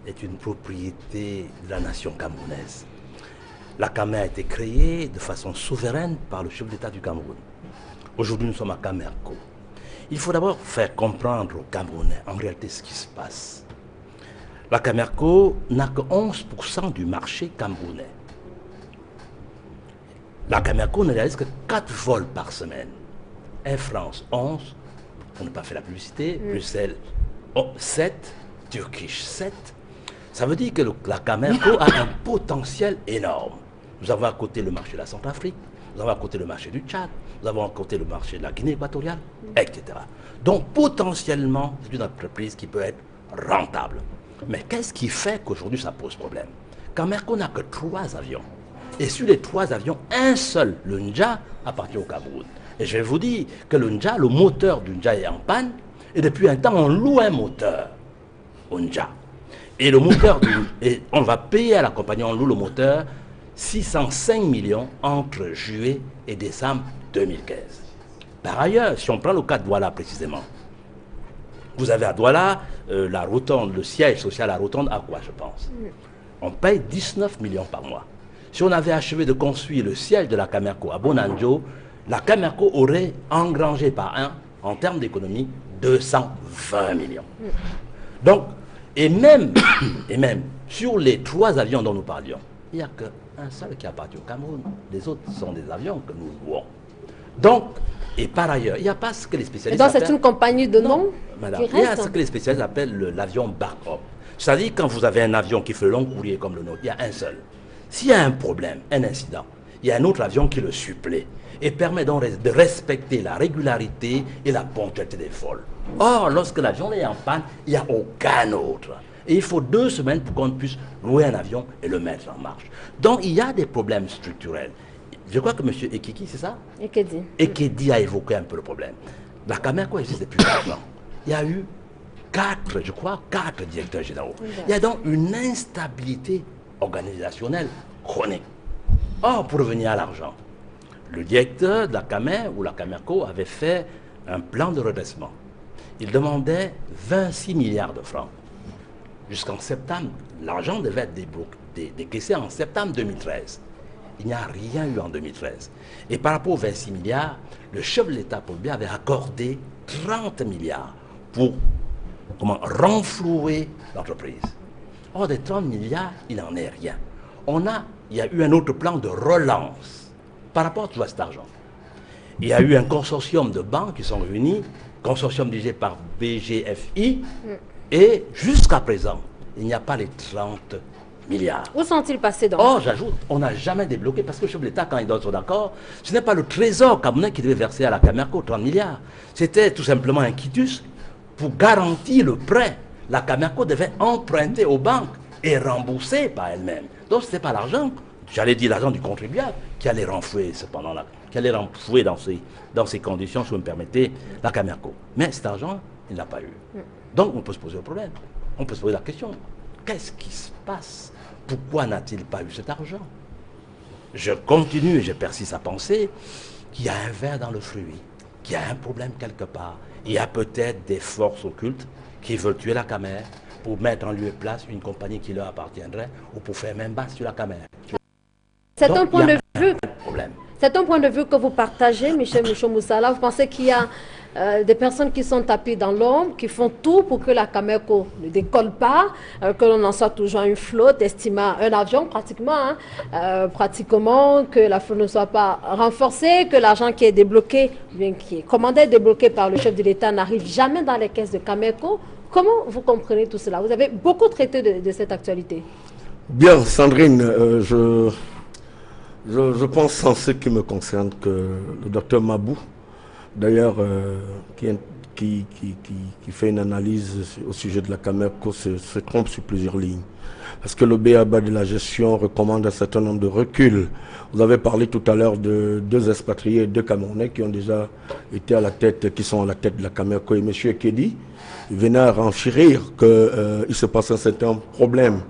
est une propriété de la nation camerounaise. La Camer a été créée de façon souveraine par le chef d'État du Cameroun. Aujourd'hui, nous sommes à Camerco. Il faut d'abord faire comprendre aux Camerounais en réalité ce qui se passe. La Camerco n'a que 11% du marché camerounais. La Camerco ne réalise que 4 vols par semaine. Air France 11, on n'a pas fait la publicité, Bruxelles 7, Turkish 7. Ça veut dire que la Camerco a un potentiel énorme. Nous avons à côté le marché de la Centrafrique, nous avons à côté le marché du Tchad, nous avons à côté le marché de la Guinée équatoriale, etc. Donc potentiellement, c'est une entreprise qui peut être rentable. Mais qu'est-ce qui fait qu'aujourd'hui ça pose problème? Camerco n'a que 3 avions. Et sur les 3 avions, un seul, le Ndja, appartient au Cameroun. Et je vais vous dire que le Ndja, le moteur du Ndja est en panne. Et depuis un temps, on loue un moteur au Ndja. Et le moteur, et on va payer à la compagnie, on loue le moteur 605 millions entre juillet et décembre 2015. Par ailleurs, si on prend le cas de Douala précisément, vous avez à Douala la rotonde, le siège social à rotonde à quoi je pense? On paye 19 millions par mois. Si on avait achevé de construire le siège de la Camerco à Bonanjo, la Camerco aurait engrangé par an, en termes d'économie, 220 millions. Donc, et même sur les 3 avions dont nous parlions, il n'y a qu'un seul qui appartient au Cameroun. Les autres sont des avions que nous louons. Donc, et par ailleurs, il n'y a pas ce que les spécialistes appellent... Donc c'est une compagnie de nom madame, qui reste. il y a ce que les spécialistes appellent l'avion backup. C'est-à-dire quand vous avez un avion qui fait long courrier comme le nôtre, il y a un seul. S'il y a un problème, un incident, il y a un autre avion qui le supplée et permet donc de respecter la régularité et la ponctualité des vols. Or, lorsque l'avion est en panne, il n'y a aucun autre. Et il faut 2 semaines pour qu'on puisse louer un avion et le mettre en marche. Donc, il y a des problèmes structurels. Je crois que M. Ekiki, c'est ça? Ekedi a évoqué un peu le problème. La Cameco existe depuis longtemps. Il y a eu 4 directeurs généraux. Il y a donc une instabilité organisationnelle chronique. Or, pour revenir à l'argent, le directeur de la Camer ou la Camerco avait fait un plan de redressement. Il demandait 26 milliards de francs. Jusqu'en septembre, l'argent devait être décaissé en septembre 2013. Il n'y a rien eu en 2013. Et par rapport aux 26 milliards, le chef de l'État, Paul Biya, avait accordé 30 milliards pour renflouer l'entreprise. Or, des 30 milliards, il n'en est rien. Il y a eu un autre plan de relance par rapport à tout cet argent. Il y a eu un consortium de banques qui sont réunis, consortium dirigé par BGFI, et jusqu'à présent, il n'y a pas les 30 milliards. Où sont-ils passés donc? Or, j'ajoute, on n'a jamais débloqué, parce que le chef de l'État, quand il donne son accord, ce n'est pas le trésor camerounais qui devait verser à la Camerco 30 milliards. C'était tout simplement un quitus pour garantir le prêt. La Camerco devait emprunter aux banques et rembourser par elle-même. Donc, ce n'était pas l'argent, j'allais dire l'argent du contribuable, qui allait renflouer cependant, qui allait renflouer dans ces conditions, si vous me permettez, la Camerco. Mais cet argent, il n'a pas eu. Donc, on peut se poser le problème. On peut se poser la question. Qu'est-ce qui se passe? Pourquoi n'a-t-il pas eu cet argent? Je continue et je persiste à penser qu'il y a un ver dans le fruit, qu'il y a un problème quelque part. Il y a peut-être des forces occultes qui veulent tuer la Camer pour mettre en lieu et place une compagnie qui leur appartiendrait ou pour faire même bas sur la Camer. C'est un point de vue. Problème. C'est un point de vue que vous partagez, Michel Mouchomoussala. Vous pensez qu'il y a des personnes qui sont tapées dans l'ombre, qui font tout pour que la Camerco ne décolle pas, que l'on en soit toujours une flotte, estimant un avion pratiquement, que la flotte ne soit pas renforcée, que l'argent qui est débloqué, bien qui est commandé et débloqué par le chef de l'État n'arrive jamais dans les caisses de Camerco. Comment vous comprenez tout cela? Vous avez beaucoup traité de cette actualité. Bien, Sandrine, je pense en ce qui me concerne que le docteur Mabou, d'ailleurs, qui fait une analyse au sujet de la Camerco, se trompe sur plusieurs lignes. Parce que le BABA de la gestion recommande un certain nombre de reculs. Vous avez parlé tout à l'heure de 2 expatriés, 2 Camerounais qui ont déjà été à la tête, qui sont à la tête de la Camerco. Et M. Ekedi venait à renchérir qu'il se passe un certain problème.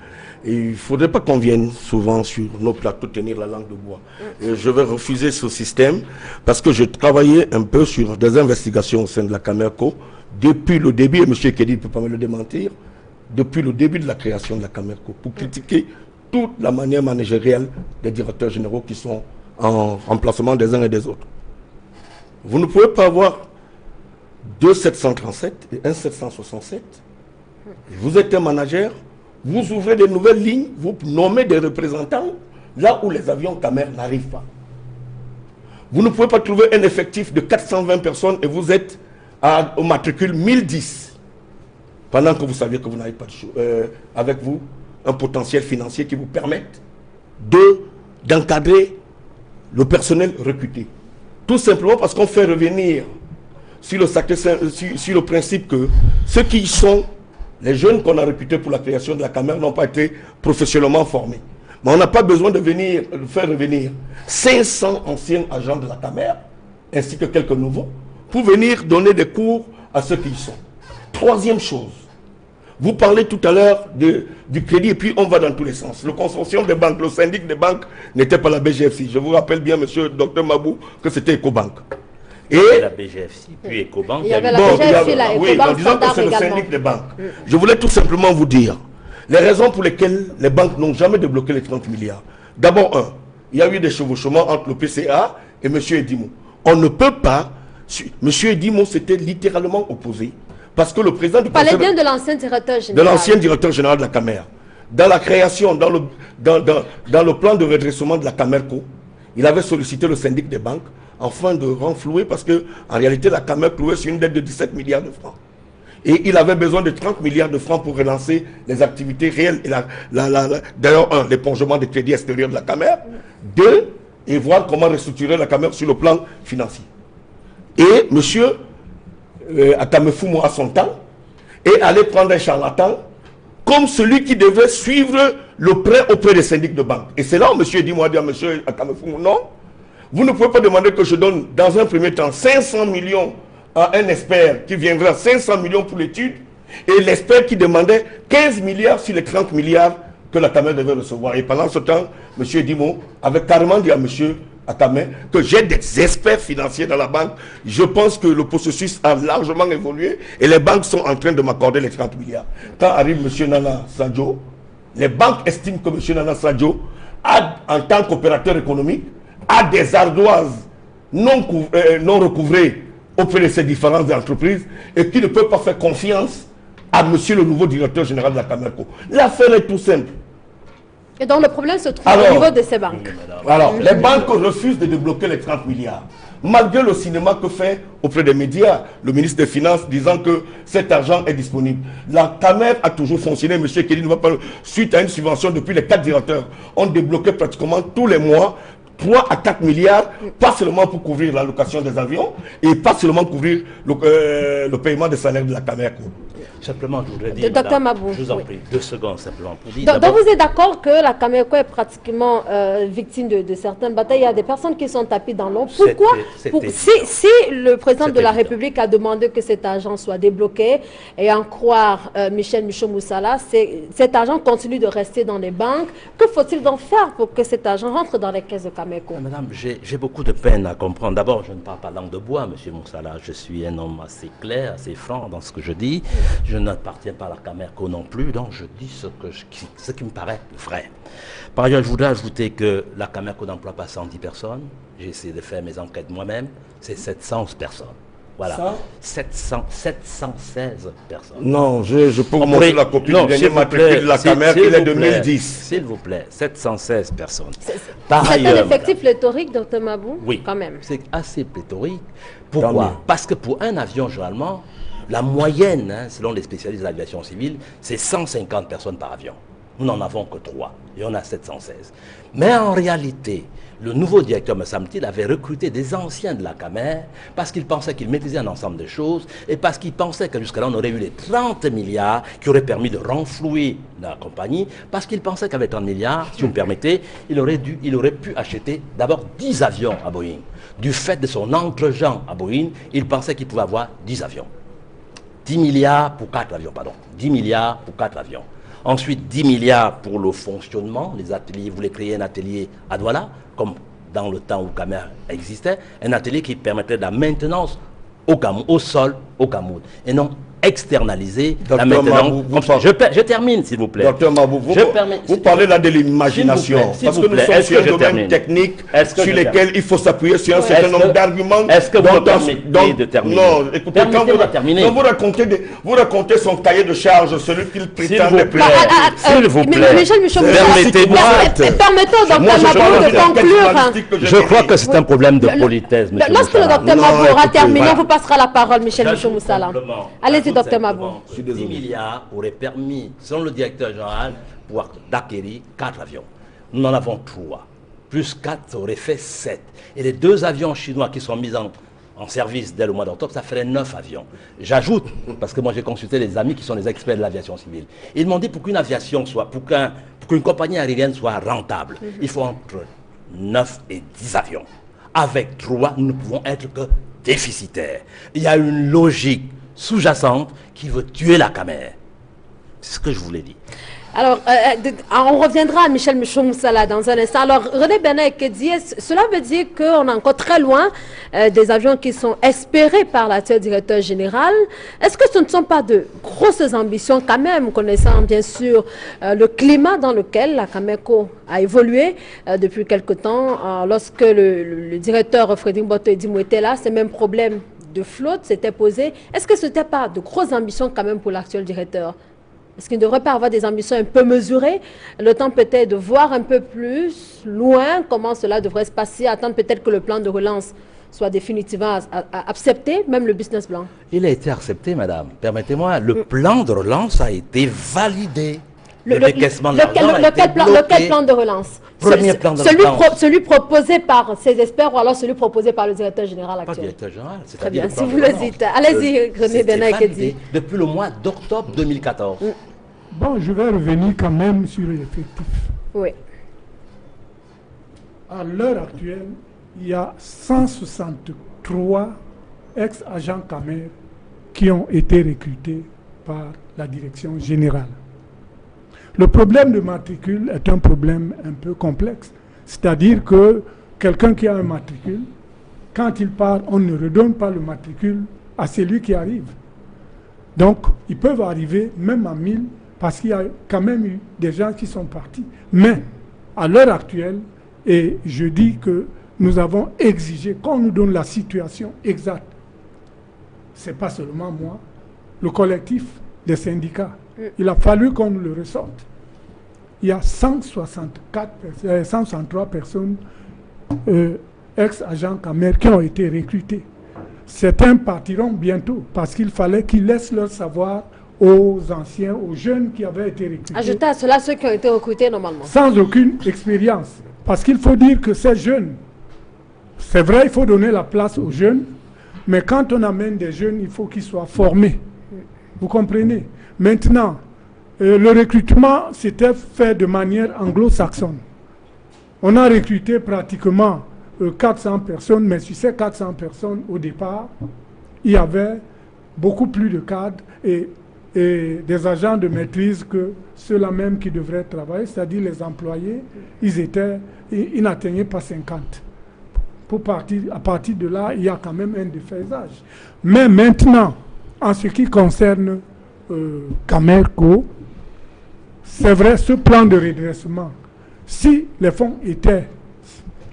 Et il ne faudrait pas qu'on vienne souvent sur nos plateaux tenir la langue de bois. Et je vais refuser ce système parce que je travaillais un peu sur des investigations au sein de la Camerco depuis le début, et M. Ekedi ne peut pas me le démentir, depuis le début de la création de la Camerco, pour critiquer toute la manière managériale des directeurs généraux qui sont en remplacement des uns et des autres. Vous ne pouvez pas avoir 2 737 et 1 767. Vous êtes un manager. Vous ouvrez de nouvelles lignes, vous nommez des représentants là où les avions Camer n'arrivent pas. Vous ne pouvez pas trouver un effectif de 420 personnes et vous êtes au matricule 1010. Pendant que vous saviez que vous n'avez pas avec vous un potentiel financier qui vous permette d'encadrer le personnel recruté. Tout simplement parce qu'on fait revenir sur le principe que ceux qui sont les jeunes qu'on a recrutés pour la création de la Camer n'ont pas été professionnellement formés. Mais on n'a pas besoin de faire revenir 500 anciens agents de la Camer, ainsi que quelques nouveaux, pour venir donner des cours à ceux qui y sont. Troisième chose, vous parlez tout à l'heure du crédit et puis on va dans tous les sens. Le consortium des banques, le syndic des banques n'était pas la BGFC. Je vous rappelle bien, monsieur le docteur Mabou, que c'était Ecobank. Et la BGFC, puis Ecobank. Il y avait la BGFC, la Ecobank, disons que c'est le syndic des banques. Je voulais tout simplement vous dire les raisons pour lesquelles les banques n'ont jamais débloqué les 30 milliards. D'abord, il y a eu des chevauchements entre le PCA et M. Edimo. On ne peut pas... M. Edimo s'était littéralement opposé parce que le président du conseil... Vous parlez bien de l'ancien directeur général. De l'ancien directeur général de la Camer. Dans la création, dans le plan de redressement de la Camerco, il avait sollicité le syndic des banques afin de renflouer parce que en réalité la Camer clouait sur une dette de 17 milliards de francs. Et il avait besoin de 30 milliards de francs pour relancer les activités réelles. D'ailleurs, l'épongement des crédits extérieurs de la Camer. 2, et voir comment restructurer la Camer sur le plan financier. Et monsieur Akamefumo à son temps, et aller prendre un charlatan comme celui qui devait suivre le prêt auprès des syndics de banque. Et c'est là où monsieur dit, moi, à monsieur Akamefumo, non, vous ne pouvez pas demander que je donne dans un premier temps 500 millions à un expert qui viendra 500 millions pour l'étude, et l'expert qui demandait 15 milliards sur les 30 milliards que la Camer devait recevoir. Et pendant ce temps, M. Dimo avait carrément dit à M. Akame que j'ai des experts financiers dans la banque. Je pense que le processus a largement évolué et les banques sont en train de m'accorder les 30 milliards. Quand arrive M. Nana Sadio, les banques estiment que M. Nana Sadio, en tant qu'opérateur économique, a des ardoises non recouvrées auprès de ces différentes entreprises et qui ne peut pas faire confiance à monsieur le nouveau directeur général de la Camerco. L'affaire est tout simple. Et donc le problème se trouve au niveau de ces banques. Alors, les banques refusent de débloquer les 30 milliards. Malgré le cinéma que fait auprès des médias le ministre des Finances disant que cet argent est disponible. La Camer a toujours fonctionné, M. Kelly ne va pas, suite à une subvention depuis les 4 directeurs, ont débloqué pratiquement tous les mois 3 à 4 milliards, pas seulement pour couvrir la location des avions et pas seulement couvrir le paiement des salaires de la Camerco. Simplement, je voudrais dire, Docteur madame, Mabou, je vous en oui. prie, 2 secondes simplement pour dire. Donc vous êtes d'accord que la Camerco est pratiquement victime de certaines batailles. Il y a des personnes qui sont tapées dans l'ombre. Pourquoi si le président de la République a demandé que cet argent soit débloqué, et en croire Michel Michomoussala, cet argent continue de rester dans les banques, que faut-il donc faire pour que cet argent rentre dans les caisses de Camerco? Madame, j'ai beaucoup de peine à comprendre. D'abord, je ne parle pas langue de bois, M. Moussala. Je suis un homme assez clair, assez franc dans ce que je dis. Je n'appartiens pas à la Camerco non plus, donc je dis ce qui me paraît vrai. Par ailleurs, je voudrais ajouter que la Camerco n'emploie pas 110 personnes. J'ai essayé de faire mes enquêtes moi-même. C'est 700 personnes. Voilà. 716 personnes. Non, je peux vous montrer la copie du dernier matricule de la Camerco, il est de 2010. S'il vous plaît, 716 personnes. C'est un effectif pléthorique, Dr Mabou? Oui, quand même. C'est assez pléthorique. Pourquoi? Parce que pour un avion, généralement, la moyenne, selon les spécialistes de l'aviation civile, c'est 150 personnes par avion. Nous n'en avons que 3 et on a 716. Mais en réalité, le nouveau directeur, me semble-t-il, avait recruté des anciens de la Camer parce qu'il pensait qu'il maîtrisait un ensemble de choses et parce qu'il pensait que jusqu'à là, on aurait eu les 30 milliards qui auraient permis de renflouer la compagnie, parce qu'il pensait qu'avec 30 milliards, si vous me permettez, il aurait pu acheter d'abord 10 avions à Boeing. Du fait de son entre-gens à Boeing, il pensait qu'il pouvait avoir 10 avions. 10 milliards pour 4 avions, pardon. 10 milliards pour 4 avions. Ensuite, 10 milliards pour le fonctionnement. Les ateliers, vous voulez créer un atelier à Douala, comme dans le temps où Camer existait, un atelier qui permettait de la maintenance au sol, au Cameroun, et non externaliser la maintenance. Je termine, s'il vous plaît. Docteur Mabou, vous parlez là de l'imagination. Parce que nous sommes sur un domaine technique sur lequel il faut s'appuyer sur un certain nombre d'arguments. Est-ce que vous me permettez de terminer? Non, écoutez, quand vous racontez son cahier de charge, celui qu'il prétend être. S'il vous plaît, permettez-moi. Permettons au docteur Mabou de conclure. Je crois que c'est un problème de politesse, monsieur. Lorsque le docteur Mabou aura terminé, on vous passera la parole, Michel Michomoussala. Allez-y, docteur Mabou. 10 milliards aurait permis, selon le directeur général, d'acquérir 4 avions. Nous en avons 3. Plus 4, ça aurait fait 7. Et les 2 avions chinois qui sont mis en service dès le mois d'octobre, ça ferait 9 avions. J'ajoute, parce que moi j'ai consulté les amis qui sont les experts de l'aviation civile. Ils m'ont dit pour qu'une aviation soit, pour qu'une compagnie aérienne soit rentable, il faut entre 9 et 10 avions. Avec 3, nous ne pouvons être que déficitaires. Il y a une logique sous-jacente qui veut tuer la Camer. C'est ce que je voulais dire. Alors, on reviendra à Michel Michomoussala dans un instant. Alors, René Benet-Ekedie, cela veut dire qu'on est encore très loin des avions qui sont espérés par l'actuel directeur général. Est-ce que ce ne sont pas de grosses ambitions quand même, connaissant bien sûr le climat dans lequel la Camerco a évolué depuis quelque temps, lorsque le directeur Frédéric Boto-Edimo était là, ces mêmes problèmes de flotte s'étaient posés. Est-ce que ce n'était pas de grosses ambitions quand même pour l'actuel directeur? Est-ce qu'il ne devrait pas avoir des ambitions un peu mesurées? Le temps peut-être de voir un peu plus loin comment cela devrait se passer, attendre peut-être que le plan de relance soit définitivement accepté, même le business plan? Il a été accepté, madame. Permettez-moi, le plan de relance a été validé. Le décaissement de lequel plan de relance? Premier plan de relance. Celui proposé par ses experts ou alors celui proposé par le directeur général actuel? Pas le directeur général, Très bien, c'est-à-dire si vous le dites. Allez-y, René Benaïkedi. Depuis le mois d'octobre 2014. Bon, je vais revenir quand même sur l'effectif. Oui. À l'heure actuelle, il y a 163 ex-agents Camer qui ont été recrutés par la direction générale. Le problème de matricule est un problème un peu complexe. C'est-à-dire que quelqu'un qui a un matricule, quand il part, on ne redonne pas le matricule à celui qui arrive. Donc, ils peuvent arriver même à 1000 parce qu'il y a quand même eu des gens qui sont partis. Mais, à l'heure actuelle, et je dis que nous avons exigé qu'on nous donne la situation exacte. Ce n'est pas seulement moi, le collectif des syndicats. Il a fallu qu'on nous le ressorte. Il y a 163 personnes ex-agents Camer qui ont été recrutés. Certains partiront bientôt parce qu'il fallait qu'ils laissent leur savoir aux anciens, aux jeunes qui avaient été recrutés. Ajoutez à cela ceux qui ont été recrutés normalement. Sans aucune expérience. Parce qu'il faut dire que ces jeunes, c'est vrai, il faut donner la place aux jeunes, mais quand on amène des jeunes, il faut qu'ils soient formés. Vous comprenez? Maintenant, le recrutement s'était fait de manière anglo-saxonne. On a recruté pratiquement 400 personnes, mais sur ces 400 personnes, au départ, il y avait beaucoup plus de cadres et des agents de maîtrise que ceux-là même qui devraient travailler, c'est-à-dire les employés, ils n'atteignaient pas 50. À partir de là, il y a quand même un déphasage. Mais maintenant, en ce qui concerne Camerco, c'est vrai, ce plan de redressement, si les fonds étaient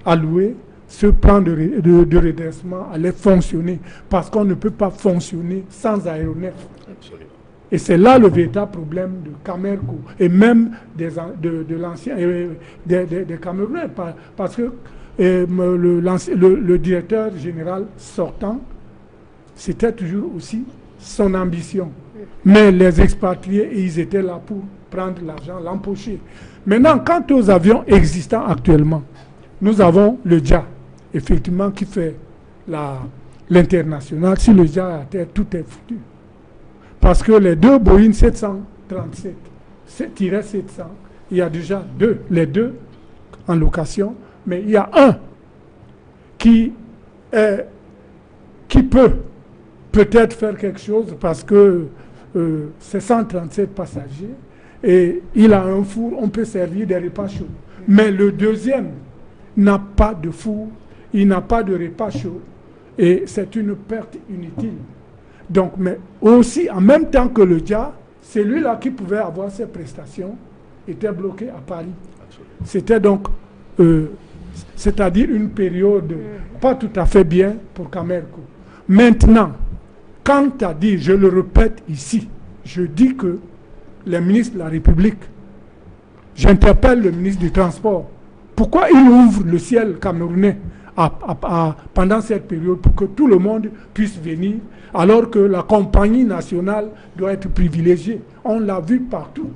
alloués, ce plan de redressement allait fonctionner, parce qu'on ne peut pas fonctionner sans aéronef. Absolument. Et c'est là le véritable problème de Camerco, et même de l'ancien, des Camerounais, parce que le directeur général sortant, c'était toujours aussi son ambition. Mais les expatriés, ils étaient là pour prendre l'argent, l'empocher. Maintenant, quant aux avions existants actuellement, nous avons le JA, effectivement, qui fait l'international. Si le JA est à terre, tout est foutu. Parce que les deux Boeing 737, 700, il y a déjà les deux en location, mais il y a un qui peut peut-être faire quelque chose parce que c'est 137 passagers et il a un four, on peut servir des repas chauds. Mais le deuxième n'a pas de four, il n'a pas de repas chauds et c'est une perte inutile. Donc, mais aussi, en même temps que le JA, celui-là qui pouvait avoir ses prestations était bloqué à Paris. C'était donc, c'est-à-dire une période pas tout à fait bien pour Camerco. Maintenant, quant à dire, je le répète ici, je dis que les ministres de la République, j'interpelle le ministre du Transport, pourquoi il ouvre le ciel camerounais pendant cette période pour que tout le monde puisse venir, alors que la compagnie nationale doit être privilégiée. On l'a vu partout.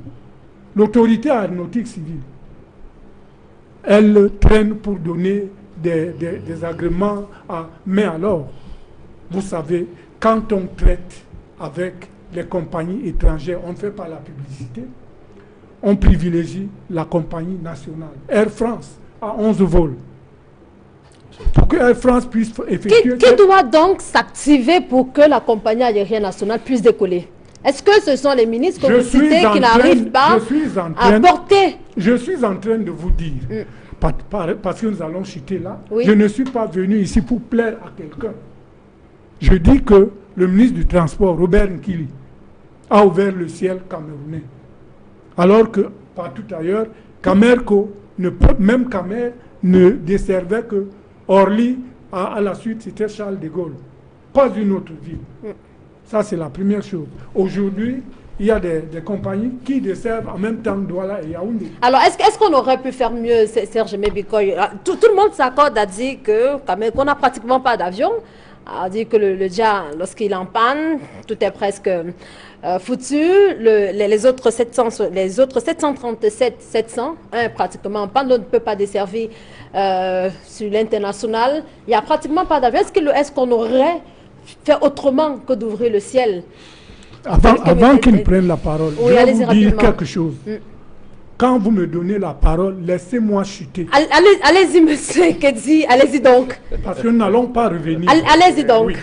L'autorité aéronautique civile, elle traîne pour donner des agréments. Mais alors, vous savez, quand on traite avec les compagnies étrangères, on ne fait pas la publicité, on privilégie la compagnie nationale. Air France a 11 vols. Pour que Air France puisse effectuer... Qui doit donc s'activer pour que la compagnie aérienne nationale puisse décoller? Est-ce que ce sont les ministres que vous citez qui n'arrivent pas à porter? Je suis en train de vous dire, parce que nous allons chuter là, oui. Je ne suis pas venu ici pour plaire à quelqu'un. Je dis que le ministre du Transport, Robert Nkili, a ouvert le ciel camerounais. Alors que partout ailleurs, Camerco, même Camer, ne desservait que Orly, à la suite, c'était Charles de Gaulle. Pas une autre ville. Ça, c'est la première chose. Aujourd'hui, il y a des compagnies qui desservent en même temps Douala et Yaoundé. Alors, est-ce qu'on aurait pu faire mieux, Serge Mebikoy? Tout le monde s'accorde à dire qu'on n'a pratiquement pas d'avion, à dire que le Dja, lorsqu'il est en panne, tout est presque foutu. Les autres 737, 700, pratiquement en panne, on ne peut pas desservir sur l'international. Il n'y a pratiquement pas d'avion. Est-ce qu'on aurait fait autrement que d'ouvrir le ciel? Avant qu'ils prennent la parole, oui, je vais vous rapidement. dire quelque chose. Quand vous me donnez la parole, laissez-moi chuter. Allez-y, monsieur Kedzi, allez-y donc. Parce que nous n'allons pas revenir. Allez-y donc. Oui.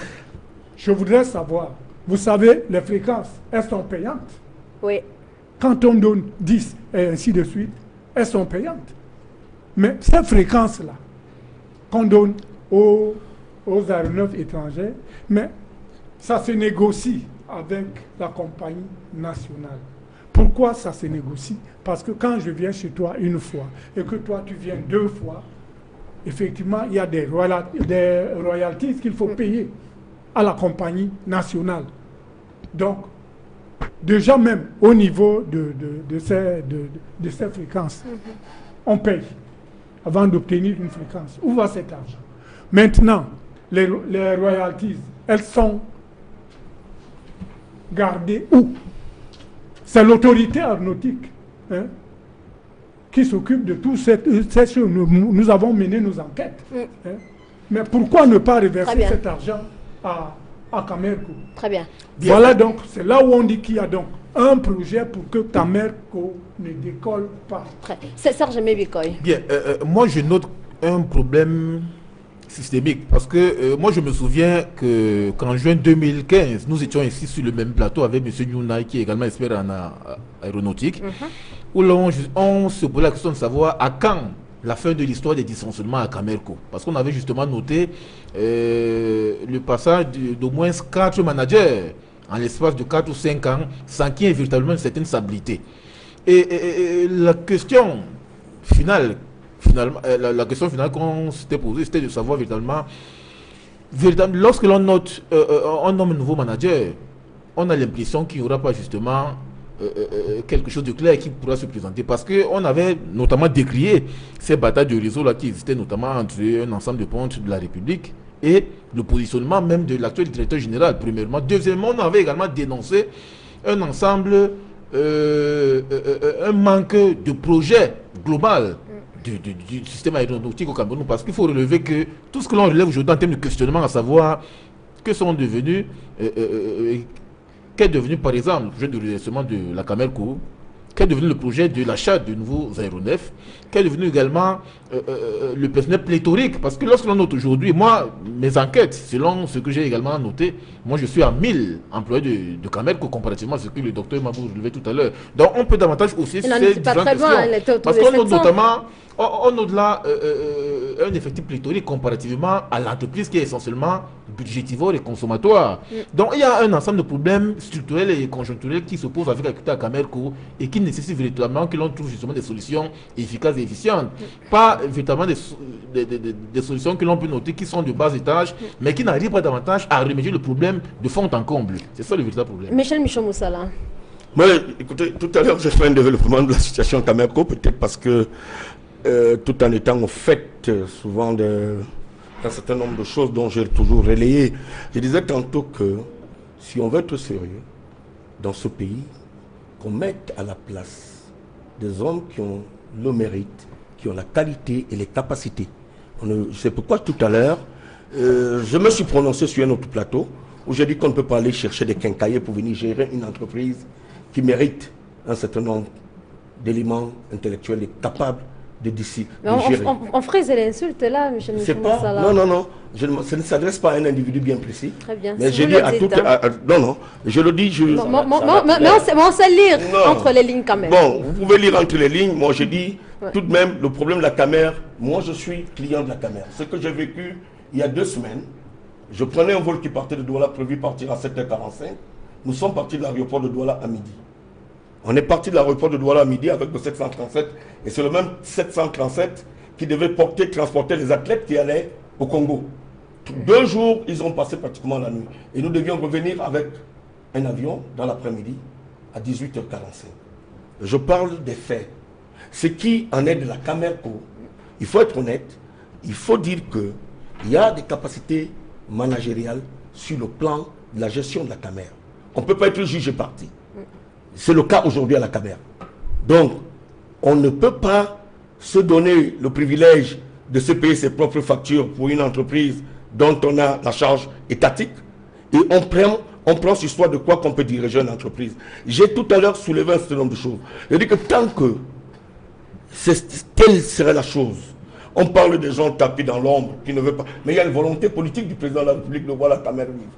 Je voudrais savoir, vous savez, les fréquences, elles sont payantes. Oui. Quand on donne 10 et ainsi de suite, elles sont payantes. Mais ces fréquences-là, qu'on donne aux aéronefs étrangers, mais ça se négocie avec la compagnie nationale. Pourquoi ça se négocie? Parce que quand je viens chez toi une fois et que toi tu viens 2 fois, effectivement, il y a des royalties qu'il faut payer à la compagnie nationale. Donc, déjà même au niveau de ces fréquences, on paye avant d'obtenir une fréquence. Où va cet argent? Maintenant, les royalties, elles sont gardées où? C'est l'autorité aéronautique qui s'occupe de tout ces choses. Nous avons mené nos enquêtes. Mais pourquoi ne pas reverser cet argent à Camerco? Très bien. Voilà donc, c'est là où on dit qu'il y a donc un projet pour que Camerco ne décolle pas. C'est Serge Mebikoy. Bien, moi je note un problème systémique parce que moi je me souviens qu'en juin 2015, nous étions ici sur le même plateau avec M. Nyunai qui est également expert en aéronautique, où on se posait la question de savoir à quand la fin de l'histoire des dysfonctionnements à Camerco. Parce qu'on avait justement noté le passage d'au moins 4 managers en l'espace de 4 ou 5 ans, sans qu'il y ait véritablement une certaine stabilité. Et la question finale, la question finale qu'on s'était posée, c'était de savoir véritablement lorsque l'on note, on nomme un nouveau manager, on a l'impression qu'il n'y aura pas justement quelque chose de clair qui pourra se présenter, parce qu'on avait notamment décrié ces batailles de réseau là qui existaient notamment entre un ensemble de pontes de la République et le positionnement même de l'actuel directeur général, premièrement. Deuxièmement, on avait également dénoncé un ensemble, un manque de projet global du système aéronautique au Cameroun, parce qu'il faut relever que tout ce que l'on relève aujourd'hui en termes de questionnement, à savoir que sont devenus qu'est devenu par exemple le projet de redressement de la Camerco, qu'est devenu le projet de l'achat de nouveaux aéronefs, qu'est devenu également le personnel pléthorique, parce que lorsque l'on note aujourd'hui, moi, mes enquêtes, selon ce que j'ai également noté, moi je suis à 1000 employés de Camerco comparativement à ce que le docteur Mabou relevait tout à l'heure. Donc on peut davantage aussi sur ces différentes questions, parce qu'on note notamment, on note là un effectif pléthorique comparativement à l'entreprise qui est essentiellement budgétivore et consommatoire. Donc il y a un ensemble de problèmes structurels et conjoncturels qui se posent avec l'activité à Camerco et qui nécessitent véritablement que l'on trouve justement des solutions efficaces et efficientes. Pas véritablement des solutions que l'on peut noter qui sont de bas étage, mais qui n'arrivent pas davantage à remédier le problème de fond en comble. C'est ça le véritable problème. Michel Michon-Moussala. Moi, écoutez, tout à l'heure, j'ai fait un développement de la situation à Camerco, peut-être parce que tout en étant au fait souvent d'un certain nombre de choses dont j'ai toujours relayé. Je disais tantôt que si on veut être sérieux dans ce pays, qu'on mette à la place des hommes qui ont le mérite, qui ont la qualité et les capacités. C'est pourquoi tout à l'heure, je me suis prononcé sur un autre plateau où j'ai dit qu'on ne peut pas aller chercher des quincailliers pour venir gérer une entreprise qui mérite un certain nombre d'éléments intellectuels et capables de gérer. On frise l'insulte là, Michel Michon-Moussala. Non. Ça ne s'adresse pas à un individu bien précis. Très bien. Mais Si j'ai vous dit le à dites, tout. Non, je le dis. Mais on sait lire entre les lignes quand même. Bon, vous pouvez lire entre les lignes. Moi, je dis tout de même le problème de la Camer. Moi, je suis client de la Camer. Ce que j'ai vécu il y a 2 semaines, je prenais un vol qui partait de Douala, prévu partir à 7h45. Nous sommes partis de l'aéroport de Douala à midi. On est parti de l'aéroport de Douala à midi avec le 737 et c'est le même 737 qui devait transporter les athlètes qui allaient au Congo. 2 jours, ils ont passé pratiquement la nuit. Et nous devions revenir avec un avion dans l'après-midi à 18h45. Je parle des faits. Ce qui en est de la Camerco, il faut être honnête, il faut dire qu'il y a des capacités managériales sur le plan de la gestion de la Camer. On ne peut pas être juge et parti. C'est le cas aujourd'hui à la Camer. Donc, on ne peut pas se donner le privilège de se payer ses propres factures pour une entreprise dont on a la charge étatique et on prend sur soi de quoi qu'on peut diriger une entreprise. J'ai tout à l'heure soulevé un certain nombre de choses. Je dis que tant que telle serait la chose, on parle des gens tapis dans l'ombre qui ne veulent pas, mais il y a une volonté politique du président de la République de voir la Camer vivre.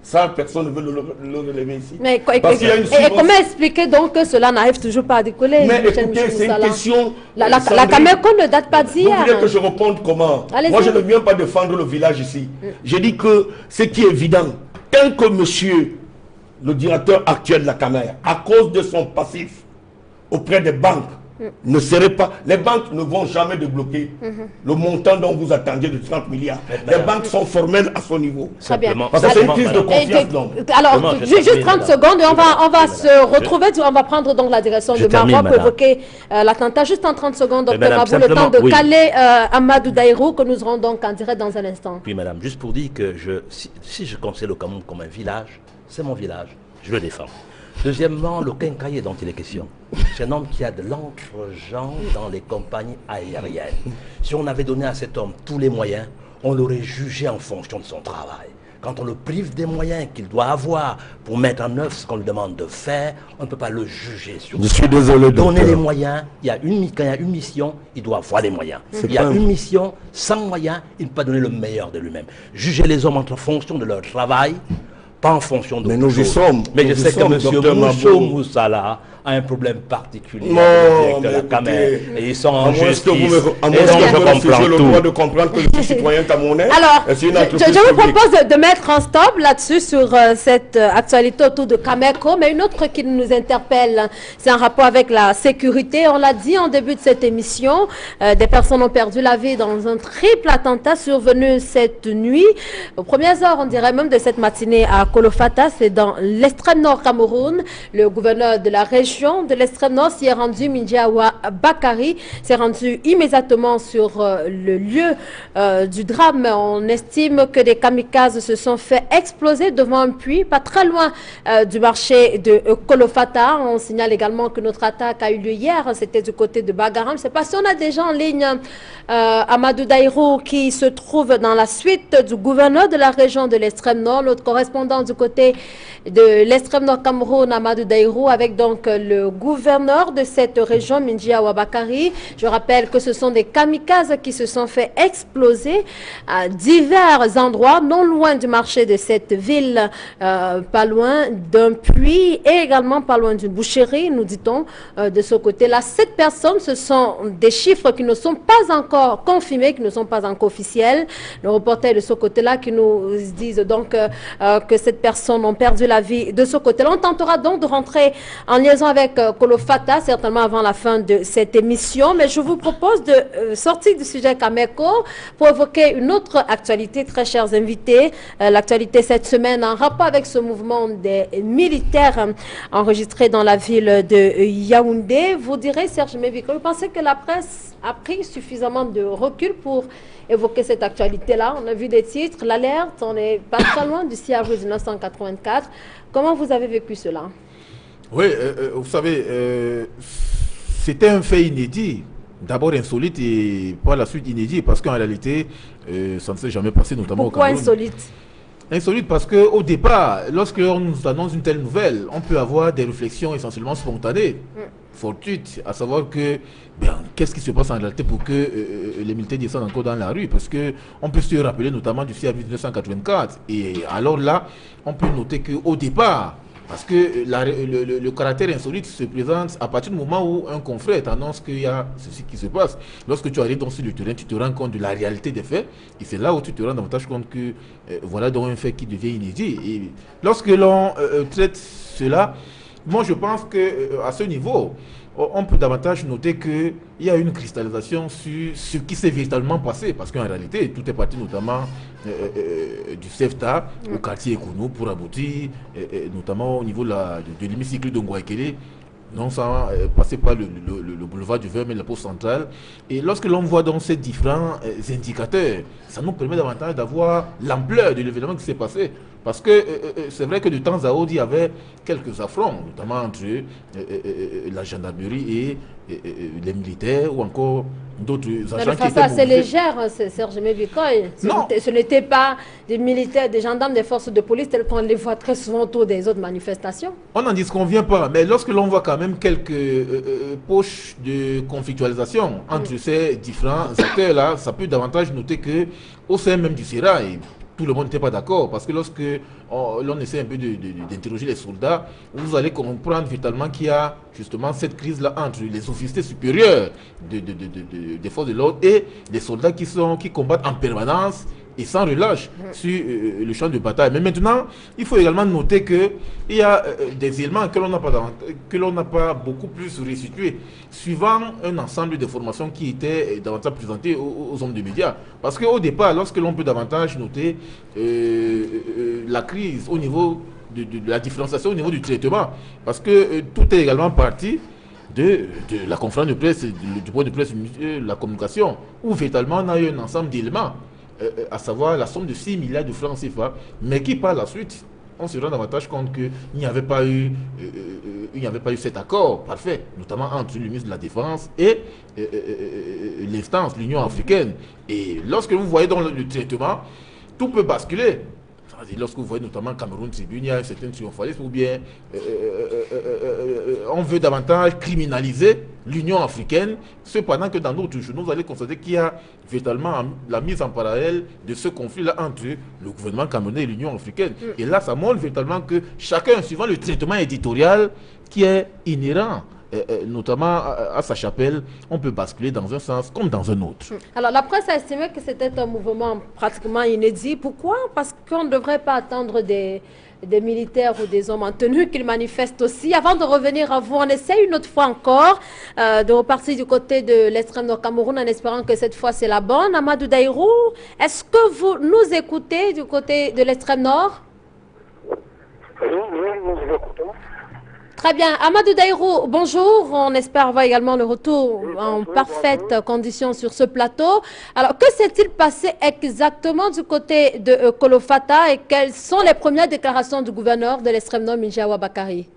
Ça, personne ne veut le relever ici. Mais comment expliquer donc que cela n'arrive toujours pas à décoller? Mais écoutez, c'est une question... La Camerco ne date pas d'hier. Vous voulez que je réponde comment? Moi, je ne viens pas défendre le village ici. Je dis que ce qui est évident, tant que monsieur, le directeur actuel de la Camer, à cause de son passif auprès des banques, ne serait pas... Les banques ne vont jamais débloquer le montant dont vous attendiez de 30 milliards. Les banques sont formelles à son niveau. Très bien. Parce que c'est une crise de confiance. Alors, juste 30 secondes, et on va se retrouver, on va prendre donc la direction de Marois pour évoquer l'attentat. Juste en 30 secondes, docteur Mabou, le temps de caler Amadou Daïrou, que nous aurons donc en direct dans un instant. Oui, madame, juste pour dire que si je considère le Cameroun comme un village, c'est mon village, je le défends. Deuxièmement, le quincailler dont il est question, c'est un homme qui a de l'entre-gens dans les compagnies aériennes. Si on avait donné à cet homme tous les moyens, on l'aurait jugé en fonction de son travail. Quand on le prive des moyens qu'il doit avoir pour mettre en œuvre ce qu'on lui demande de faire, on ne peut pas le juger sur ça. Je suis désolé, docteur. Donner les moyens, quand il y a une mission, il doit avoir les moyens. Il y a une mission, sans moyens, il ne peut pas donner le meilleur de lui-même. Juger les hommes en fonction de leur travail, pas en fonction de nous y sommes. Mais je sais que M. Moucho Moussala a un problème particulier avec le directeur de la Camer. Et ils sont en justice. Et donc je comprends le droit de comprendre que je suis citoyen camerounais. Alors, je vous propose de mettre un stop là-dessus sur cette actualité autour de Camerco. Mais une autre qui nous interpelle, c'est en rapport avec la sécurité. On l'a dit en début de cette émission, des personnes ont perdu la vie dans un triple attentat survenu cette nuit. Aux premières heures, on dirait même de cette matinée à Kolofata, c'est dans l'extrême nord Cameroun. Le gouverneur de la région de l'extrême nord s'y est rendu, Mindiawa Bakari, s'est rendu immédiatement sur le lieu du drame. On estime que des kamikazes se sont fait exploser devant un puits, pas très loin du marché de Kolofata. On signale également que notre attaque a eu lieu hier, c'était du côté de Bagaram. Je ne sais pas si on a déjà en ligne Amadou Daïrou qui se trouve dans la suite du gouverneur de la région de l'extrême nord, notre correspondant du côté de l'extrême nord Cameroun, Amadou Daïrou, avec donc le gouverneur de cette région, Mindiawa Bakari. Je rappelle que ce sont des kamikazes qui se sont fait exploser à divers endroits, non loin du marché de cette ville, pas loin d'un puits et également pas loin d'une boucherie, nous dit-on, de ce côté-là. 7 personnes, ce sont des chiffres qui ne sont pas encore confirmés, qui ne sont pas encore officiels. Le reporter de ce côté-là qui nous disent donc que 7 personnes ont perdu la vie de ce côté-là. On tentera donc de rentrer en liaison avec Kolofata, certainement avant la fin de cette émission. Mais je vous propose de sortir du sujet Camerco pour évoquer une autre actualité, très chers invités. L'actualité cette semaine en rapport avec ce mouvement des militaires enregistrés dans la ville de Yaoundé. Vous direz, Serge Meviko, vous pensez que la presse a pris suffisamment de recul pour évoquer cette actualité-là? On a vu des titres, l'alerte, on n'est pas très loin du 6 avril 1984. Comment vous avez vécu cela? Oui, vous savez, c'était un fait inédit. D'abord insolite et par la suite inédit parce qu'en réalité, ça ne s'est jamais passé, notamment Pourquoi au Cameroun. Pourquoi insolite? Insolite parce qu'au départ, lorsque l'on nous annonce une telle nouvelle, on peut avoir des réflexions essentiellement spontanées, fortuites, à savoir que, qu'est-ce qui se passe en réalité pour que les militaires descendent encore dans la rue? Parce qu'on peut se rappeler notamment du 6 avril 1984. Et alors là, on peut noter qu'au départ, parce que le caractère insolite se présente à partir du moment où un confrère t'annonce qu'il y a ceci qui se passe. Lorsque tu arrives sur le terrain, tu te rends compte de la réalité des faits. Et c'est là où tu te rends davantage compte que voilà donc un fait qui devient inédit. Et lorsque l'on traite cela, moi je pense qu'à ce niveau, on peut davantage noter qu'il y a une cristallisation sur ce qui s'est véritablement passé, parce qu'en réalité, tout est parti notamment du CEFTA au quartier Ekounou pour aboutir, notamment au niveau de l'hémicycle de Ngouaikele, non sans passer par le boulevard du Vert, mais la pose centrale. Et lorsque l'on voit dans ces différents indicateurs, ça nous permet davantage d'avoir l'ampleur de l'événement qui s'est passé. Parce que c'est vrai que de temps à autre, il y avait quelques affronts, notamment entre la gendarmerie et les militaires ou encore d'autres agents de façon assez légère, Serge Mevikoy. Ce n'était pas des militaires, des gendarmes, des forces de police tels qu'on les voit très souvent autour des autres manifestations. On n'en disconvient pas, mais lorsque l'on voit quand même quelques poches de conflictualisation entre ces différents acteurs-là, ça peut davantage noter qu'au sein même du Sérail, tout le monde n'était pas d'accord, parce que lorsque l'on essaie un peu d'interroger les soldats, vous allez comprendre véritablement qu'il y a justement cette crise-là entre les officiers supérieurs des forces de l'ordre et les soldats qui combattent en permanence et sans relâche sur le champ de bataille. Mais maintenant, il faut également noter qu'il y a des éléments que l'on n'a pas beaucoup plus restitués, suivant un ensemble de formations qui étaient davantage présentées aux hommes de médias. Parce qu'au départ, lorsque l'on peut davantage noter la crise au niveau de la différenciation au niveau du traitement, parce que tout est également parti de la conférence de presse, du point de presse, la communication, où véritablement on a eu un ensemble d'éléments, à savoir la somme de 6 milliards de francs CFA, mais qui par la suite, on se rend davantage compte qu'il n'y avait pas eu cet accord parfait, notamment entre le ministre de la Défense et l'instance, l'Union africaine. Et lorsque vous voyez dans le traitement, tout peut basculer. Lorsque vous voyez notamment Cameroun Tribune, il y a un certain triomphalisme, ou bien on veut davantage criminaliser l'Union africaine, cependant que dans d'autres journaux, vous allez constater qu'il y a véritablement la mise en parallèle de ce conflit-là entre le gouvernement camerounais et l'Union africaine. Et là, ça montre véritablement que chacun, suivant le traitement éditorial qui est inhérent, notamment à sa chapelle, on peut basculer dans un sens comme dans un autre. Alors, la presse a estimé que c'était un mouvement pratiquement inédit. Pourquoi? Parce qu'on ne devrait pas attendre des militaires ou des hommes en tenue qu'ils manifestent aussi. Avant de revenir à vous, on essaie une autre fois encore de repartir du côté de l'extrême nord Cameroun en espérant que cette fois c'est la bonne. Amadou Daïrou, est-ce que vous nous écoutez du côté de l'extrême nord? Oui, nous vous écoutons. Très bien. Amadou Daïrou, bonjour. On espère avoir également le retour en parfaite condition sur ce plateau. Alors, que s'est-il passé exactement du côté de Kolofata et quelles sont les premières déclarations du gouverneur de l'extrême nord, Minjawa Bakari?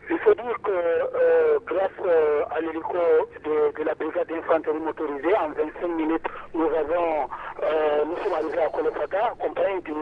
Il faut dire que grâce à l'hélico de la brigade d'infanterie motorisée, en 25 minutes, nous sommes arrivés à Kolofata, accompagnés du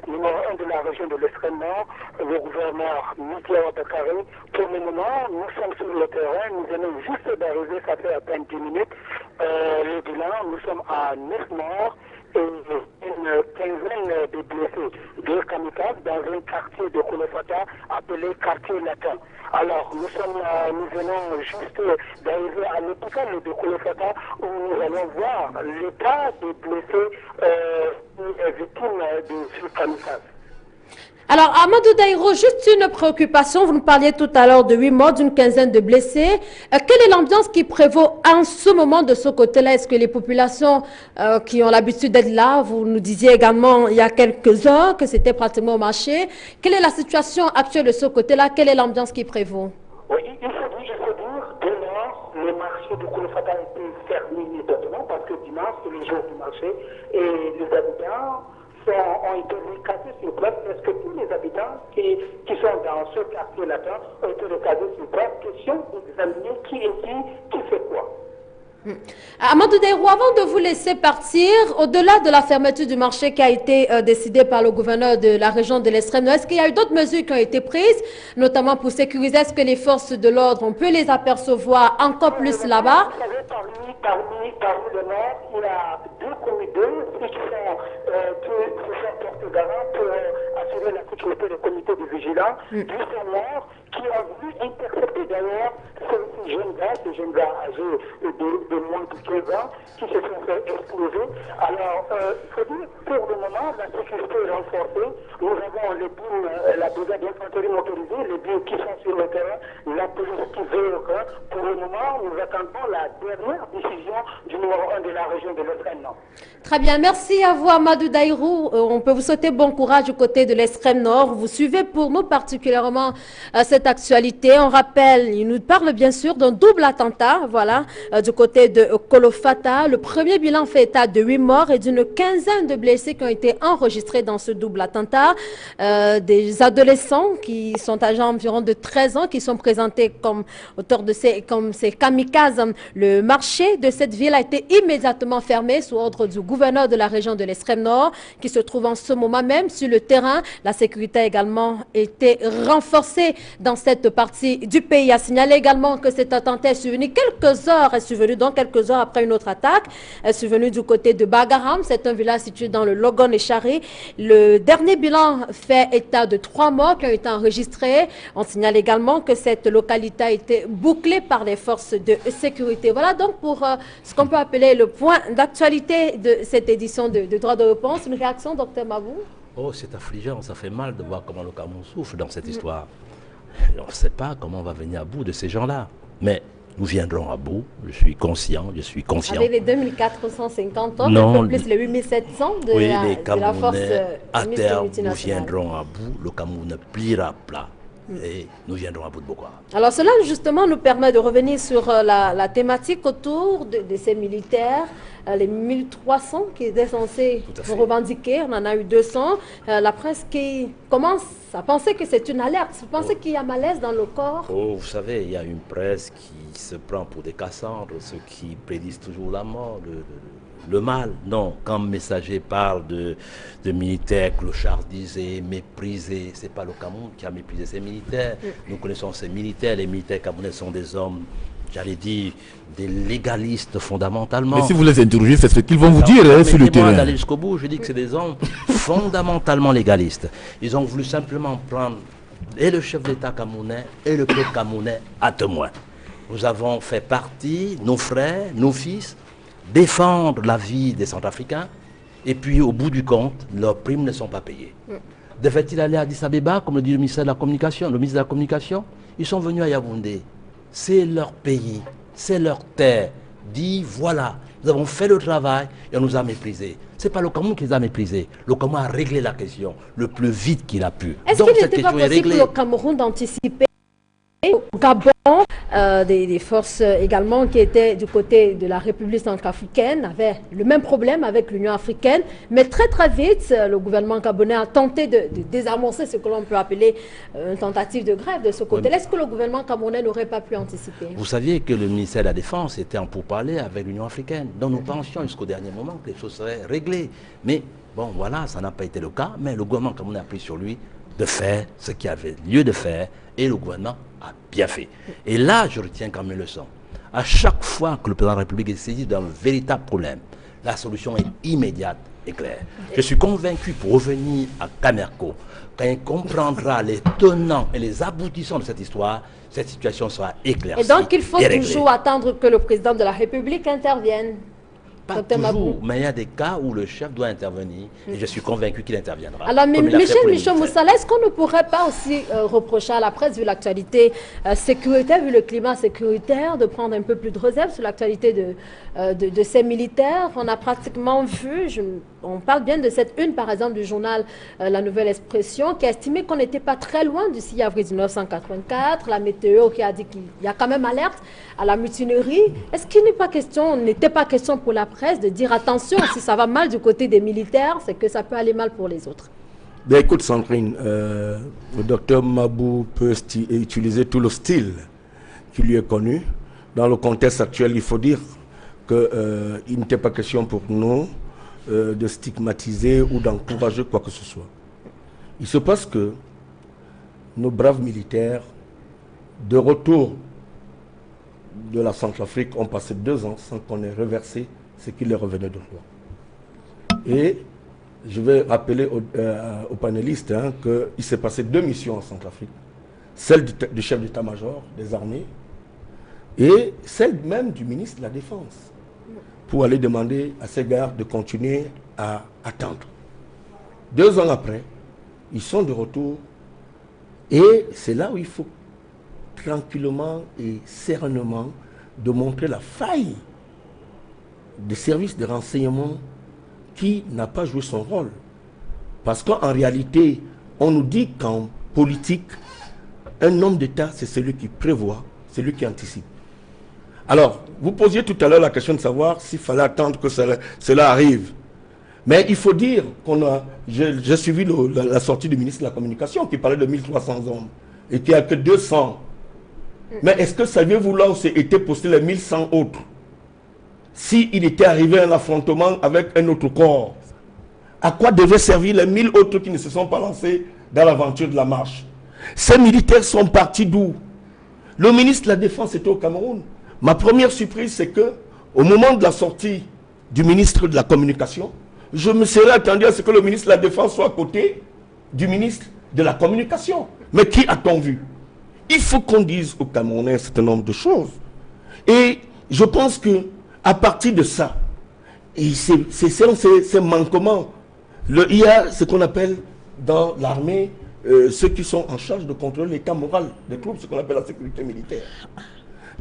numéro 1 de la région de l'extrême nord, le gouverneur Minjawa Bakari. Pour le moment, nous sommes sur le terrain, nous venons juste d'arriver, ça fait à peine 10 minutes. Le bilan, nous sommes à 9 morts et une quinzaine de blessés, de kamikazes dans un quartier de Kolofata appelé quartier latin. Alors, nous venons juste d'arriver à l'hôpital de Kolofata où nous allons voir l'état des blessés victimes de ce kamikaze. Alors, Amadou Daïrou, juste une préoccupation. Vous nous parliez tout à l'heure de 8 morts, d'une quinzaine de blessés. Quelle est l'ambiance qui prévaut en ce moment de ce côté-là? Est-ce que les populations qui ont l'habitude d'être là, vous nous disiez également il y a quelques heures que c'était pratiquement au marché. Quelle est la situation actuelle de ce côté-là? Quelle est l'ambiance qui prévaut? Oui, il faut dire, dès lors, le marché de Kolofata a été fermé immédiatement parce que dimanche, c'est le jour du marché et les habitants ont été recasés sur place. Est-ce que tous les habitants qui sont dans ce quartier latin ont été recasés sur place? Question d'examiner qui est qui fait quoi. Amadou Daïrou, avant de vous laisser partir, au-delà de la fermeture du marché qui a été décidée par le gouverneur de la région de l'extrême nord, est-ce qu'il y a eu d'autres mesures qui ont été prises, notamment pour sécuriser? Est-ce que les forces de l'ordre, on peut les apercevoir encore plus là-bas? Vous savez, parmi le Nord, il y a deux comités qui sont portés garant pour assurer la sécurité des comités de vigilance du Nord, qui ont voulu intercepter d'ailleurs ces jeunes gars âgés de moins de 15 ans qui se sont fait exploser. Alors, il faut dire pour le moment, la sécurité est renforcée. Nous avons les BIM, la brigade d'infanterie motorisée, les BIM qui sont sur le terrain, la police qui veille au camp. Pour le moment, nous attendons la dernière décision du numéro 1 de la région de l'Extrême Nord. Très bien, merci à vous Amadou Daïrou. On peut vous souhaiter bon courage du côté de l'Extrême Nord. Vous suivez pour nous particulièrement cette actualité. On rappelle, il nous parle bien sûr d'un double attentat, voilà, du côté de Kolofata. Le premier bilan fait état de 8 morts et d'une quinzaine de blessés qui ont été enregistrés dans ce double attentat. Des adolescents qui sont âgés environ de 13 ans, qui sont présentés comme auteurs de ces kamikazes. Le marché de cette ville a été immédiatement fermé sous ordre du gouverneur de la région de l'Extrême Nord, qui se trouve en ce moment même sur le terrain. La sécurité a également été renforcée dans cette partie du pays. A signalé également que cet attentat est survenu quelques heures après une autre attaque, est survenu du côté de Bagaram. C'est un village situé dans le Logon et Chari. Le dernier bilan fait état de 3 morts qui ont été enregistrés. On signale également que cette localité a été bouclée par les forces de sécurité. Voilà donc pour ce qu'on peut appeler le point d'actualité de cette édition de Droit de réponse. Une réaction, Dr Mabou? Oh, c'est affligeant, ça fait mal de voir comment le Cameroun souffre dans cette histoire. On ne sait pas comment on va venir à bout de ces gens-là. Mais nous viendrons à bout, je suis conscient, je suis confiant. Avec les 2450 hommes, non, un peu plus les 8700 de, oui, de la force à terme, nous viendrons à bout, le Cameroun ne pliera plat. Et nous viendrons à bout de Boko Haram. Alors cela justement nous permet de revenir sur la thématique autour de ces militaires, les 1300 qui étaient censés revendiquer, on en a eu 200. La presse qui commence à penser que c'est une alerte. Vous pensez qu'il y a malaise dans le corps? Oh, vous savez, il y a une presse qui se prend pour des Cassandres, ceux qui prédisent toujours la mort, le mal. Non, quand Messager parle de militaires clochardisés, méprisés, c'est pas le Cameroun qui a méprisé ces militaires. Nous connaissons ces militaires. Les militaires camerounais sont des hommes, j'allais dire, des légalistes fondamentalement. Mais si vous les interrogez, c'est ce qu'ils vont vous dire sur le terrain. D'aller jusqu'au bout, je dis que c'est des hommes fondamentalement légalistes. Ils ont voulu simplement prendre et le chef d'État camerounais et le peuple camerounais à témoin. Nous avons fait partie, nos frères, nos fils, défendre la vie des Centrafricains, et puis au bout du compte, leurs primes ne sont pas payées. Devaient-ils aller à Addis Abeba, comme le dit le ministre de la Communication, ils sont venus à Yaoundé. C'est leur pays, c'est leur terre. Dit voilà, nous avons fait le travail et on nous a méprisés. Ce n'est pas le Cameroun qui les a méprisés. Le Cameroun a réglé la question le plus vite qu'il a pu. Est-ce qu'il n'était pas possible pour le Cameroun d'anticiper au Gabon, des forces également qui étaient du côté de la République centrafricaine avaient le même problème avec l'Union africaine, mais très vite, le gouvernement gabonais a tenté de désamorcer ce que l'on peut appeler une tentative de grève de ce côté. Est-ce que le gouvernement camerounais n'aurait pas pu anticiper? Vous saviez que le ministère de la Défense était en pourparlers avec l'Union africaine. Donc nous pensions jusqu'au dernier moment que les choses seraient réglées. Mais bon, voilà, ça n'a pas été le cas, mais le gouvernement camerounais a pris sur lui de faire ce qu'il avait lieu de faire, et le gouvernement a bien fait. Et là, je retiens quand même une leçon. À chaque fois que le président de la République est saisi d'un véritable problème, la solution est immédiate et claire. Je suis convaincu, pour revenir à Camerco, quand il comprendra les tenants et les aboutissants de cette histoire, cette situation sera éclaircie. Et donc il faut toujours attendre que le président de la République intervienne. Pas toujours, mais il y a des cas où le chef doit intervenir et je suis convaincu qu'il interviendra. Alors, Michel Moussala, est-ce qu'on ne pourrait pas aussi reprocher à la presse, vu l'actualité sécuritaire, vu le climat sécuritaire, de prendre un peu plus de réserve sur l'actualité de ces militaires? On a pratiquement vu, on parle bien de cette une, par exemple, du journal La Nouvelle Expression, qui a estimé qu'on n'était pas très loin du 6 avril 1984, la météo qui a dit qu'il y a quand même alerte à la mutinerie. Est-ce qu'il n'était pas question pour la presse de dire attention, si ça va mal du côté des militaires, c'est que ça peut aller mal pour les autres? Ben écoute Sandrine, le docteur Mabou peut utiliser tout le style qui lui est connu. Dans le contexte actuel, il faut dire qu'il n'était pas question pour nous de stigmatiser ou d'encourager quoi que ce soit. Il se passe que nos braves militaires, de retour de la Centrafrique ont passé 2 ans sans qu'on ait reversé ce qui leur revenait de droit. Et je vais rappeler aux panélistes qu'il s'est passé 2 missions en Centrafrique. Celle du chef d'état-major des armées et celle même du ministre de la Défense, pour aller demander à ces gars de continuer à attendre. 2 ans après, ils sont de retour et c'est là où il faut tranquillement et sereinement de montrer la faille des services de renseignement qui n'a pas joué son rôle. Parce qu'en réalité, on nous dit qu'en politique, un homme d'État, c'est celui qui prévoit, celui qui anticipe. Alors, vous posiez tout à l'heure la question de savoir s'il fallait attendre que cela arrive. Mais il faut dire qu'on a... J'ai suivi la sortie du ministre de la Communication qui parlait de 1300 hommes et qui a que 200. Mais est-ce que saviez-vous là où étaient postés les 1100 autres? S'il était arrivé un affrontement avec un autre corps, à quoi devaient servir les 1000 autres qui ne se sont pas lancés dans l'aventure de la marche? Ces militaires sont partis d'où? Le ministre de la Défense était au Cameroun. Ma première surprise, c'est que au moment de la sortie du ministre de la Communication, je me serais attendu à ce que le ministre de la Défense soit à côté du ministre de la Communication. Mais qui a-t-on vu? Il faut qu'on dise aux Camerounais un certain nombre de choses. Et je pense que à partir de ça, et ces manquements, il y a ce qu'on appelle dans l'armée ceux qui sont en charge de contrôler l'état moral des troupes, ce qu'on appelle la sécurité militaire.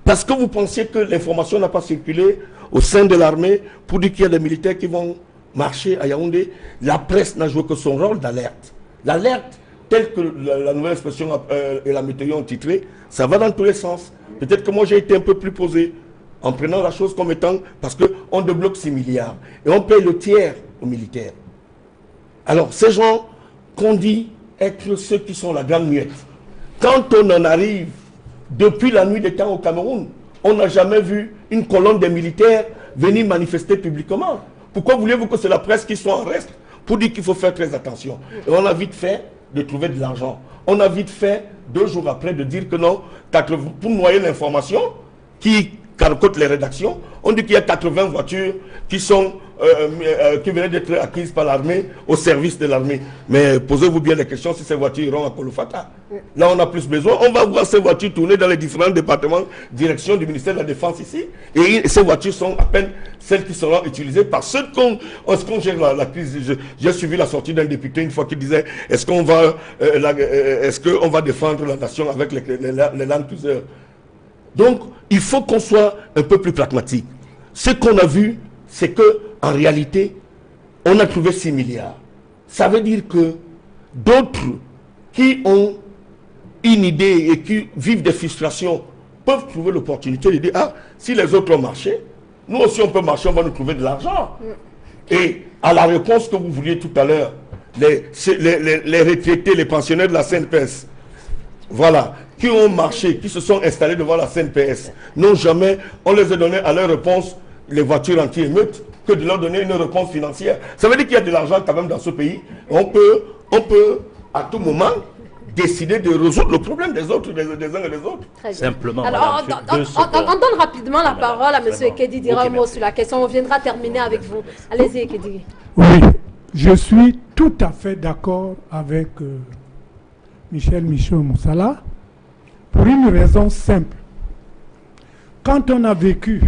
Parce que vous pensiez que l'information n'a pas circulé au sein de l'armée pour dire qu'il y a des militaires qui vont marcher à Yaoundé. La presse n'a joué que son rôle d'alerte. L'alerte, telle que la nouvelle expression et la météo ont titré, ça va dans tous les sens. Peut-être que moi j'ai été un peu plus posé en prenant la chose comme étant, parce qu'on débloque 6 milliards et on paye le tiers aux militaires. Alors ces gens qu'on dit être ceux qui sont la grande muette, quand on en arrive depuis la nuit des temps au Cameroun, on n'a jamais vu une colonne des militaires venir manifester publiquement. Pourquoi voulez-vous que c'est la presse qui soit en reste pour dire qu'il faut faire très attention? Et on a vite fait de trouver de l'argent. On a vite fait, 2 jours après, de dire que non, pour noyer l'information qui carcote les rédactions, on dit qu'il y a 80 voitures qui venaient d'être acquises par l'armée au service de l'armée. Mais posez-vous bien la question si ces voitures iront à Kolofata. Là, on a plus besoin. On va voir ces voitures tourner dans les différents départements, direction du ministère de la Défense ici. Et ces voitures sont à peine celles qui seront utilisées par ceux qu'on gère la crise. J'ai suivi la sortie d'un député une fois qui disait est-ce qu'on va défendre la nation avec les Land Cruiser? Donc, il faut qu'on soit un peu plus pragmatique. Ce qu'on a vu, c'est que en réalité, on a trouvé 6 milliards. Ça veut dire que d'autres qui ont une idée et qui vivent des frustrations peuvent trouver l'opportunité de dire ah, si les autres ont marché, nous aussi on peut marcher, on va nous trouver de l'argent. Et à la réponse que vous vouliez tout à l'heure, les retraités, les pensionnaires de la CNPS, voilà, qui ont marché, qui se sont installés devant la CNPS, n'ont jamais, on les a donné à leur réponse les voitures anti-émeutes, que de leur donner une réponse financière. Ça veut dire qu'il y a de l'argent quand même dans ce pays. On peut à tout moment décider de résoudre le problème des autres, des uns et des autres. Simplement. Alors, on donne rapidement la parole à M. Ekedi dira un mot sur la question. On viendra terminer avec vous. Allez-y, Ekedi. Oui, je suis tout à fait d'accord avec Michel Michaud-Moussala pour une raison simple. Quand on a vécu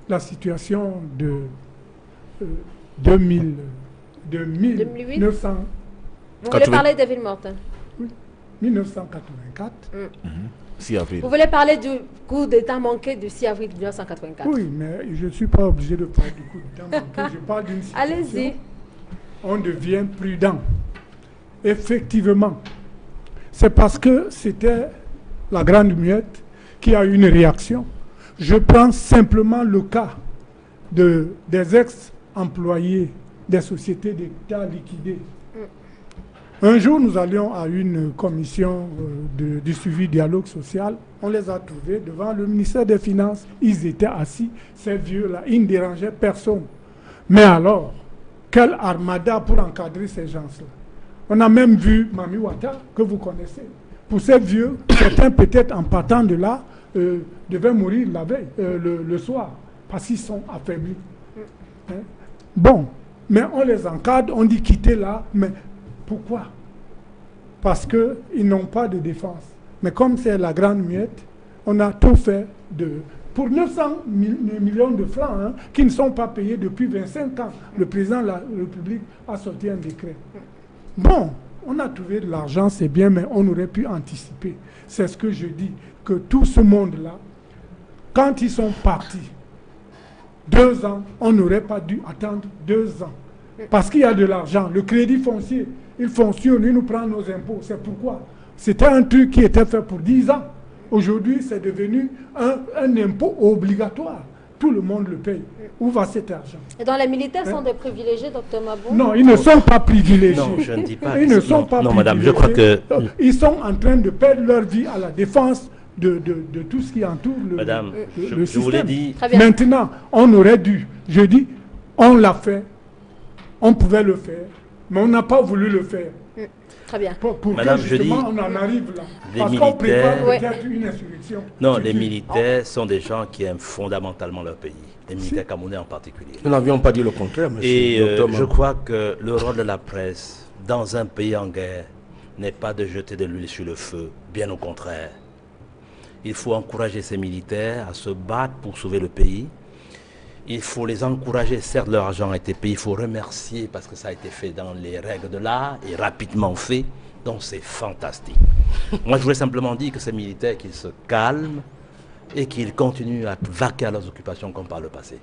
la situation de 1900. Vous voulez parler de Ville-Morte? Oui, 1984. 6 avril. Vous voulez parler du coup d'État manqué du 6 avril 1984? Oui, mais je ne suis pas obligé de parler du coup d'État manqué. Je parle d'une situation. Allez-y. On devient prudent. Effectivement, c'est parce que c'était la grande muette qui a eu une réaction. Je prends simplement le cas des ex-employés des sociétés d'État liquidées. Un jour, nous allions à une commission du suivi dialogue social. On les a trouvés devant le ministère des Finances. Ils étaient assis, ces vieux-là. Ils ne dérangeaient personne. Mais alors, quelle armada pour encadrer ces gens-là? On a même vu Mami Wata, que vous connaissez. Pour ces vieux, certains peut-être en partant de là, devaient mourir la veille, le soir, parce qu'ils sont affaiblis. Hein? Bon, mais on les encadre, on dit quitter là, mais pourquoi? Parce qu'ils n'ont pas de défense. Mais comme c'est la grande muette, on a tout fait pour 900 millions de francs hein, qui ne sont pas payés depuis 25 ans. Le président de la République a sorti un décret. Bon, on a trouvé de l'argent, c'est bien, mais on aurait pu anticiper. C'est ce que je dis, que tout ce monde-là, quand ils sont partis, 2 ans, on n'aurait pas dû attendre 2 ans. Parce qu'il y a de l'argent. Le crédit foncier, il fonctionne, il nous prend nos impôts. C'est pourquoi. C'était un truc qui était fait pour 10 ans. Aujourd'hui, c'est devenu un impôt obligatoire. Tout le monde le paye. Où va cet argent? Et donc les militaires sont des privilégiés, Dr Mabou? Non, ils ne sont pas privilégiés. Non, je ne dis pas. Ils ne sont pas privilégiés. Non, madame, je crois que... Ils sont en train de perdre leur vie à la défense de tout ce qui entoure madame, le système. Je vous l'ai dit. Maintenant, on aurait dû, je dis, on l'a fait, on pouvait le faire, mais on n'a pas voulu le faire. Très bien. Pour madame, que je dis, on en arrive là. les Parce qu'on prépare militaires... peut-être une insurrection. Non, les militaires sont des gens qui aiment fondamentalement leur pays. Les militaires camerounais en particulier. Nous n'avions pas dit le contraire, monsieur. Et je crois que le rôle de la presse dans un pays en guerre n'est pas de jeter de l'huile sur le feu, bien au contraire. Il faut encourager ces militaires à se battre pour sauver le pays. Il faut les encourager, certes leur argent a été payé, il faut remercier parce que ça a été fait dans les règles de l'art et rapidement fait, donc c'est fantastique. Moi je voulais simplement dire que ces militaires qu'ils se calment et qu'ils continuent à vaquer à leurs occupations comme par le passé.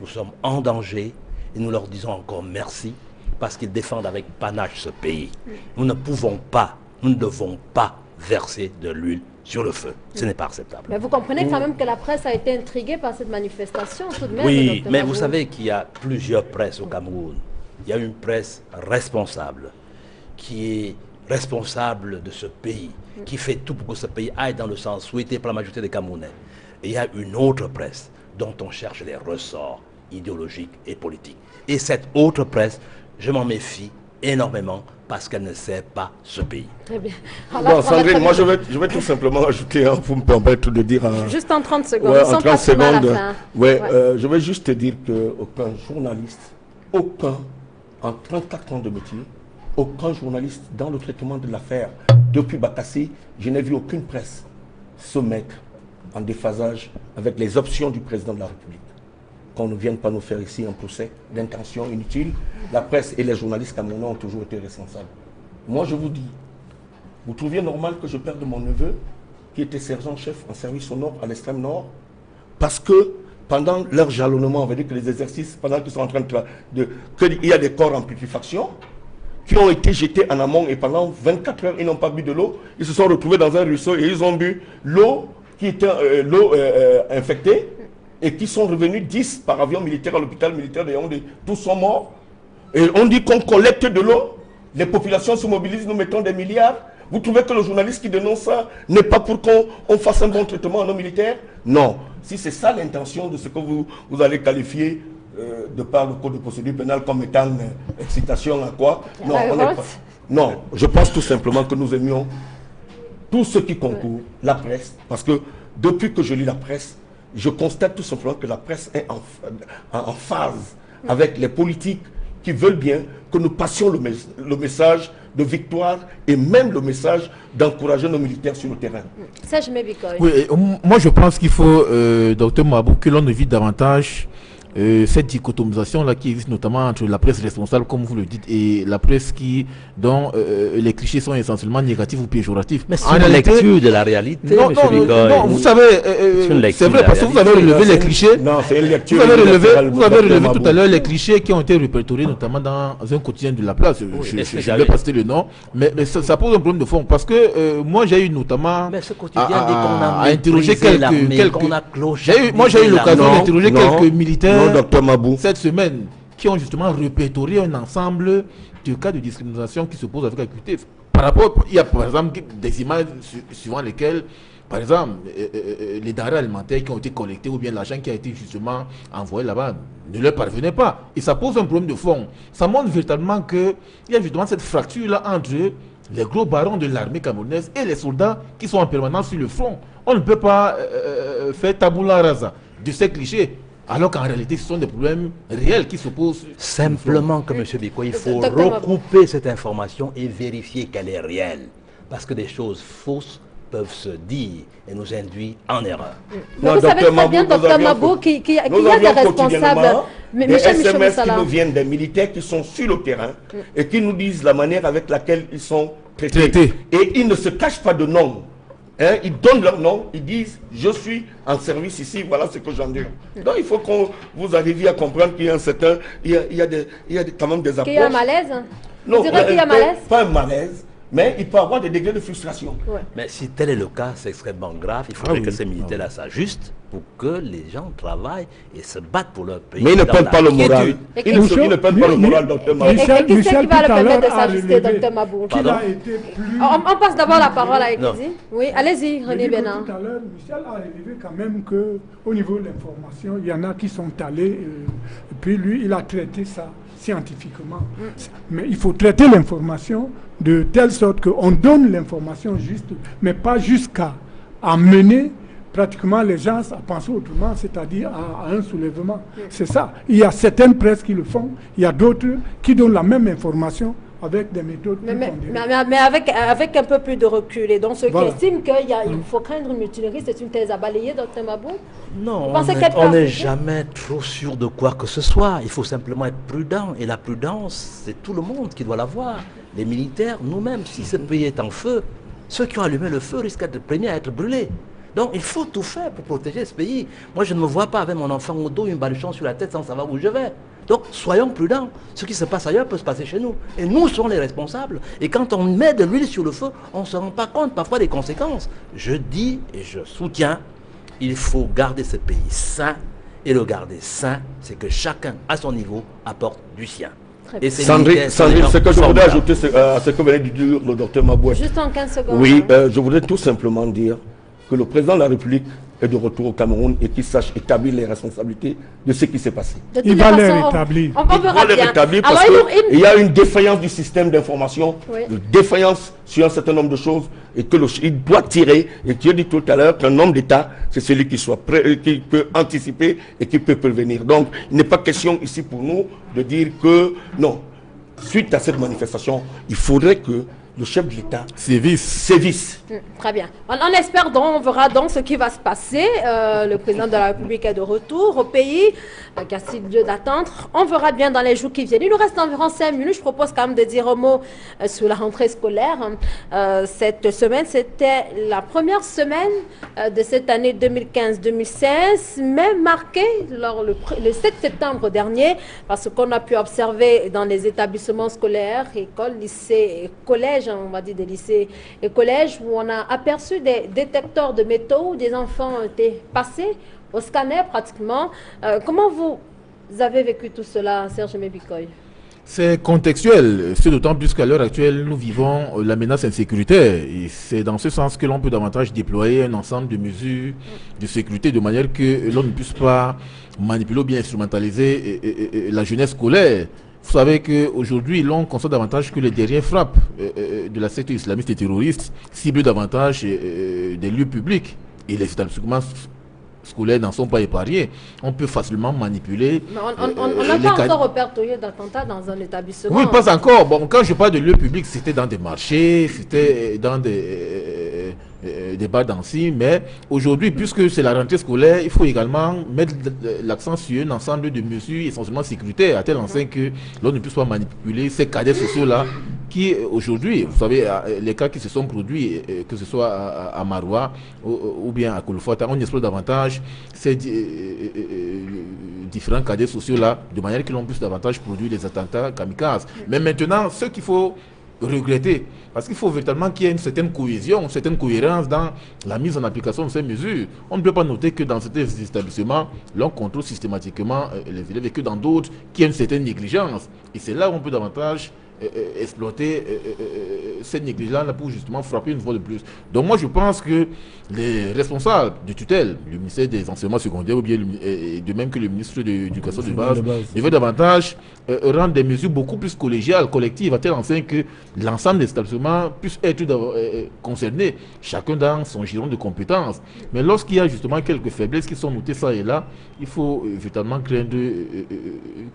Nous sommes en danger et nous leur disons encore merci parce qu'ils défendent avec panache ce pays. Nous ne pouvons pas, nous ne devons pas verser de l'huile sur le feu. Ce n'est pas acceptable. Mais vous comprenez quand même que la presse a été intriguée par cette manifestation tout de même. Oui, mais vous savez qu'il y a plusieurs presses au Cameroun. Il y a une presse responsable, qui est responsable de ce pays, qui fait tout pour que ce pays aille dans le sens souhaité par la majorité des Camerounais. Et il y a une autre presse dont on cherche les ressorts idéologiques et politiques. Et cette autre presse, je m'en méfie énormément parce qu'elle ne sert pas ce pays. Très bien. Bon, Sandrine, moi je vais tout simplement ajouter, hein, pour me permettre de dire... juste en 30 secondes, ouais, en 30 secondes, je vais juste te dire qu'aucun journaliste, en 34 ans de métier, aucun journaliste dans le traitement de l'affaire, depuis Bakassi, je n'ai vu aucune presse se mettre en déphasage avec les options du président de la République. Qu'on ne vienne pas nous faire ici un procès d'intention inutile. La presse et les journalistes camerounais ont toujours été responsables. Moi, je vous dis, vous trouviez normal que je perde mon neveu, qui était sergent-chef en service au nord, à l'extrême nord, parce que pendant leur jalonnement, on va dire que les exercices, pendant qu'ils sont en train qu'il y a des corps en putréfaction, qui ont été jetés en amont et pendant 24 heures, ils n'ont pas bu de l'eau. Ils se sont retrouvés dans un ruisseau et ils ont bu l'eau qui était infectée, et qui sont revenus 10 par avion militaire à l'hôpital militaire de Yaoundé. Tous sont morts. Et on dit qu'on collecte de l'eau, les populations se mobilisent, nous mettons des milliards. Vous trouvez que le journaliste qui dénonce ça n'est pas pour qu'on fasse un bon traitement à nos militaires? Non. Si c'est ça l'intention de ce que vous allez qualifier de par le code de procédure pénale comme étant excitation à quoi? Non, on n'est pas. Non, je pense tout simplement que nous aimions tout ce qui concourt, la presse, parce que depuis que je lis la presse, je constate tout simplement que la presse est en phase avec les politiques qui veulent bien que nous passions le message de victoire et même le message d'encourager nos militaires sur le terrain. Serge Mebikoy. Oui, moi je pense qu'il faut, Dr Mabou, que l'on évite davantage cette dichotomisation-là qui existe notamment entre la presse responsable, comme vous le dites, et la presse dont les clichés sont essentiellement négatifs ou péjoratifs. Mais c'est une lecture de la réalité, non, vous savez, c'est vrai, parce que vous avez relevé les clichés. Non, c'est une lecture. Vous avez relevé tout à l'heure les clichés qui ont été répertoriés notamment dans un quotidien de la place. Je ne vais pas citer le nom, mais ça pose un problème de fond, parce que moi j'ai eu notamment à interroger quelques... Moi j'ai eu l'occasion d'interroger quelques militaires cette semaine qui ont justement répertorié un ensemble de cas de discrimination qui se posent avec acuité. Par rapport, il y a par exemple des images suivant lesquelles, par exemple, les denrées alimentaires qui ont été collectées ou bien l'argent qui a été justement envoyé là-bas ne leur parvenait pas. Et ça pose un problème de fond. Ça montre véritablement qu'il y a justement cette fracture-là entre les gros barons de l'armée camerounaise et les soldats qui sont en permanence sur le front. On ne peut pas faire tabula rasa de ces clichés, alors qu'en réalité, ce sont des problèmes réels qui se posent. Simplement que, M. Biko, il faut recouper cette information et vérifier qu'elle est réelle. Parce que des choses fausses peuvent se dire et nous induire en erreur. Non, vous savez très bien, Dr Mabou, qu'il y a des responsables. Mais des SMS qui nous viennent des militaires qui sont sur le terrain et qui nous disent la manière avec laquelle ils sont traités. Et ils ne se cachent pas de nom. Hein, ils donnent leur nom, ils disent « je suis en service ici, voilà ce que j'en dis ». Donc il faut que vous arriviez à comprendre qu'il y a un certain, il y a quand même des approches. Qu'il y a un malaise? Non, qu'il y a malaise? Pas un malaise, mais il peut y avoir des degrés de frustration. Ouais. Mais si tel est le cas, c'est extrêmement grave. Il faudrait que ces militaires-là s'ajustent pour que les gens travaillent et se battent pour leur pays. Mais ils ne prennent pas le moral. Ils ne prennent pas le moral, Dr Mabou. Et qu'est-ce qui va le permettre de s'ajuster, Dr Mabou? On passe d'abord la parole à Ekidi. Oui, allez-y, René Bénin. Tout à l'heure, Michel a relevé quand même qu'au niveau de l'information, il y en a qui sont allés, et puis lui, il a traité ça scientifiquement. Mais il faut traiter l'information de telle sorte qu'on donne l'information juste, mais pas jusqu'à amener pratiquement les gens à penser autrement, c'est-à-dire à un soulèvement. C'est ça. Il y a certaines presses qui le font, il y a d'autres qui donnent la même information avec des méthodes plus pondérées. Mais avec un peu plus de recul. Et donc, ceux qui estiment qu'il faut craindre une mutinerie, c'est une thèse à balayer, Dr Mabou? Non, on n'est jamais trop sûr de quoi que ce soit. Il faut simplement être prudent. Et la prudence, c'est tout le monde qui doit l'avoir. Les militaires, nous-mêmes, si ce pays est en feu, ceux qui ont allumé le feu risquent d'être les premiers à être brûlés. Donc il faut tout faire pour protéger ce pays. Moi je ne me vois pas avec mon enfant au dos, une baluchon sur la tête sans savoir où je vais. Donc soyons prudents. Ce qui se passe ailleurs peut se passer chez nous. Et nous sommes les responsables. Et quand on met de l'huile sur le feu, on ne se rend pas compte parfois des conséquences. Je dis et je soutiens, il faut garder ce pays sain. Et le garder sain, c'est que chacun à son niveau apporte du sien. Et Sandrine, ce que je voudrais ajouter à ce que venait de dire le docteur Mabou. Juste en 15 secondes. Oui, je voudrais tout simplement dire que le président de la République est de retour au Cameroun et qu'il sache établir les responsabilités de ce qui s'est passé. Il va les rétablir. On verra bien. Parce qu'il y a une défaillance du système d'information, une défaillance sur un certain nombre de choses et qu'il doit tirer. Et tu as dit tout à l'heure qu'un homme d'État, c'est celui qui soit prêt, qui peut anticiper et qui peut prévenir. Donc, il n'est pas question ici pour nous de dire que non. Suite à cette manifestation, il faudrait que le chef de l'État sévisse. Très bien. On espère donc, on verra donc ce qui va se passer. Le président de la République est de retour au pays, qui a si lieu d'attendre. On verra bien dans les jours qui viennent. Il nous reste environ 5 minutes. Je propose quand même de dire un mot sur la rentrée scolaire. Cette semaine, c'était la première semaine de cette année 2015-2016, mais marquée le 7 septembre dernier, parce qu'on a pu observer dans les établissements scolaires, écoles, lycées et collèges, on va dire des lycées et collèges, où on a aperçu des détecteurs de métaux où des enfants ont été passés au scanner pratiquement. Comment vous avez vécu tout cela, Serge Mebikoy? C'est contextuel, c'est d'autant plus qu'à l'heure actuelle, nous vivons la menace insécuritaire. Et c'est dans ce sens que l'on peut davantage déployer un ensemble de mesures de sécurité de manière que l'on ne puisse pas manipuler ou bien instrumentaliser la jeunesse scolaire. Vous savez qu'aujourd'hui, l'on constate davantage que les dernières frappes de la secte islamiste et terroriste ciblent davantage des lieux publics. Et les établissements scolaires n'en sont pas épargnés. On peut facilement manipuler. On n'a pas encore répertorié d'attentats dans un établissement. Oui, pas encore. Bon, quand je parle de lieux publics, c'était dans des marchés, c'était dans des bars dansés. Mais aujourd'hui, puisque c'est la rentrée scolaire, il faut également mettre l'accent sur un ensemble de mesures essentiellement sécuritaires, à tel enseigne que l'on ne puisse pas manipuler ces cadets sociaux-là qui, aujourd'hui, vous savez, les cas qui se sont produits, que ce soit à Maroua ou bien à Kolofata, on explore davantage ces différents cadets sociaux-là, de manière que l'on puisse davantage produire des attentats kamikazes. Mais maintenant, ce qu'il faut regretter, parce qu'il faut véritablement qu'il y ait une certaine cohésion, une certaine cohérence dans la mise en application de ces mesures. On ne peut pas noter que dans certains établissements, l'on contrôle systématiquement les élèves et que dans d'autres, qu'il y a une certaine négligence. Et c'est là où on peut davantage exploiter cette négligence-là pour justement frapper une fois de plus. Donc moi je pense que les responsables de tutelle, le ministère des enseignements secondaires ou bien de même que le ministre de l'éducation de base, devaient davantage rendre des mesures beaucoup plus collégiales, collectives, à telle enseigne que l'ensemble des établissements puissent être concernés, chacun dans son giron de compétences. Mais lorsqu'il y a justement quelques faiblesses qui sont notées ça et là, il faut véritablement craindre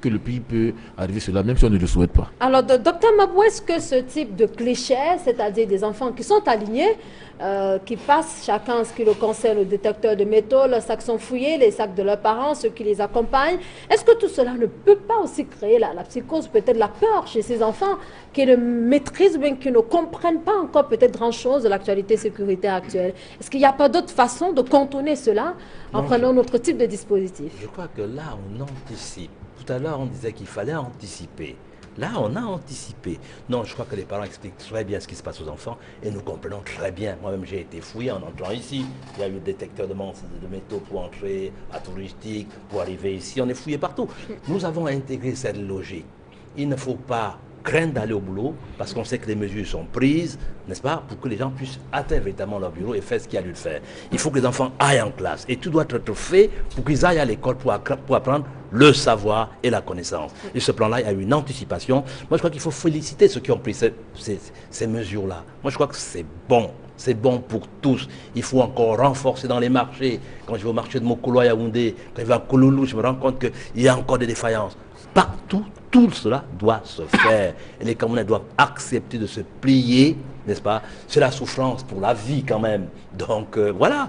que le pays peut arriver cela, même si on ne le souhaite pas. Alors, docteur Mabou, est-ce que ce type de cliché, c'est-à-dire des enfants qui sont alignés, qui passent chacun ce qui le concerne au détecteur de métaux, leurs sacs sont fouillés, les sacs de leurs parents, ceux qui les accompagnent, est-ce que tout cela ne peut pas aussi créer la psychose, peut-être la peur chez ces enfants qui ne maîtrisent, bien qui ne comprennent pas encore peut-être grand-chose de l'actualité sécuritaire actuelle? Est-ce qu'il n'y a pas d'autre façon de contourner cela en prenant notre type de dispositif? Je crois que là, on anticipe. Tout à l'heure, on disait qu'il fallait anticiper. Là, on a anticipé. Non, je crois que les parents expliquent très bien ce qui se passe aux enfants et nous comprenons très bien. Moi-même, j'ai été fouillé en entrant ici. Il y a eu le détecteur de métaux pour entrer à touristique, pour arriver ici. On est fouillé partout. Nous avons intégré cette logique. Il ne faut pas craindre d'aller au boulot parce qu'on sait que les mesures sont prises, n'est-ce pas, pour que les gens puissent atteindre véritablement leur bureau et faire ce qu'il y a lieu de faire. Il faut que les enfants aillent en classe et tout doit être fait pour qu'ils aillent à l'école pour apprendre le savoir et la connaissance. Et ce plan-là, il y a une anticipation. Moi, je crois qu'il faut féliciter ceux qui ont pris ces mesures-là. Moi, je crois que c'est bon. C'est bon pour tous. Il faut encore renforcer dans les marchés. Quand je vais au marché de Mokolo à Yaoundé, quand je vais à Kouloulou, je me rends compte qu'il y a encore des défaillances. Partout, tout cela doit se faire. Et les Camerounais doivent accepter de se plier, n'est-ce pas? C'est la souffrance pour la vie quand même. Donc voilà.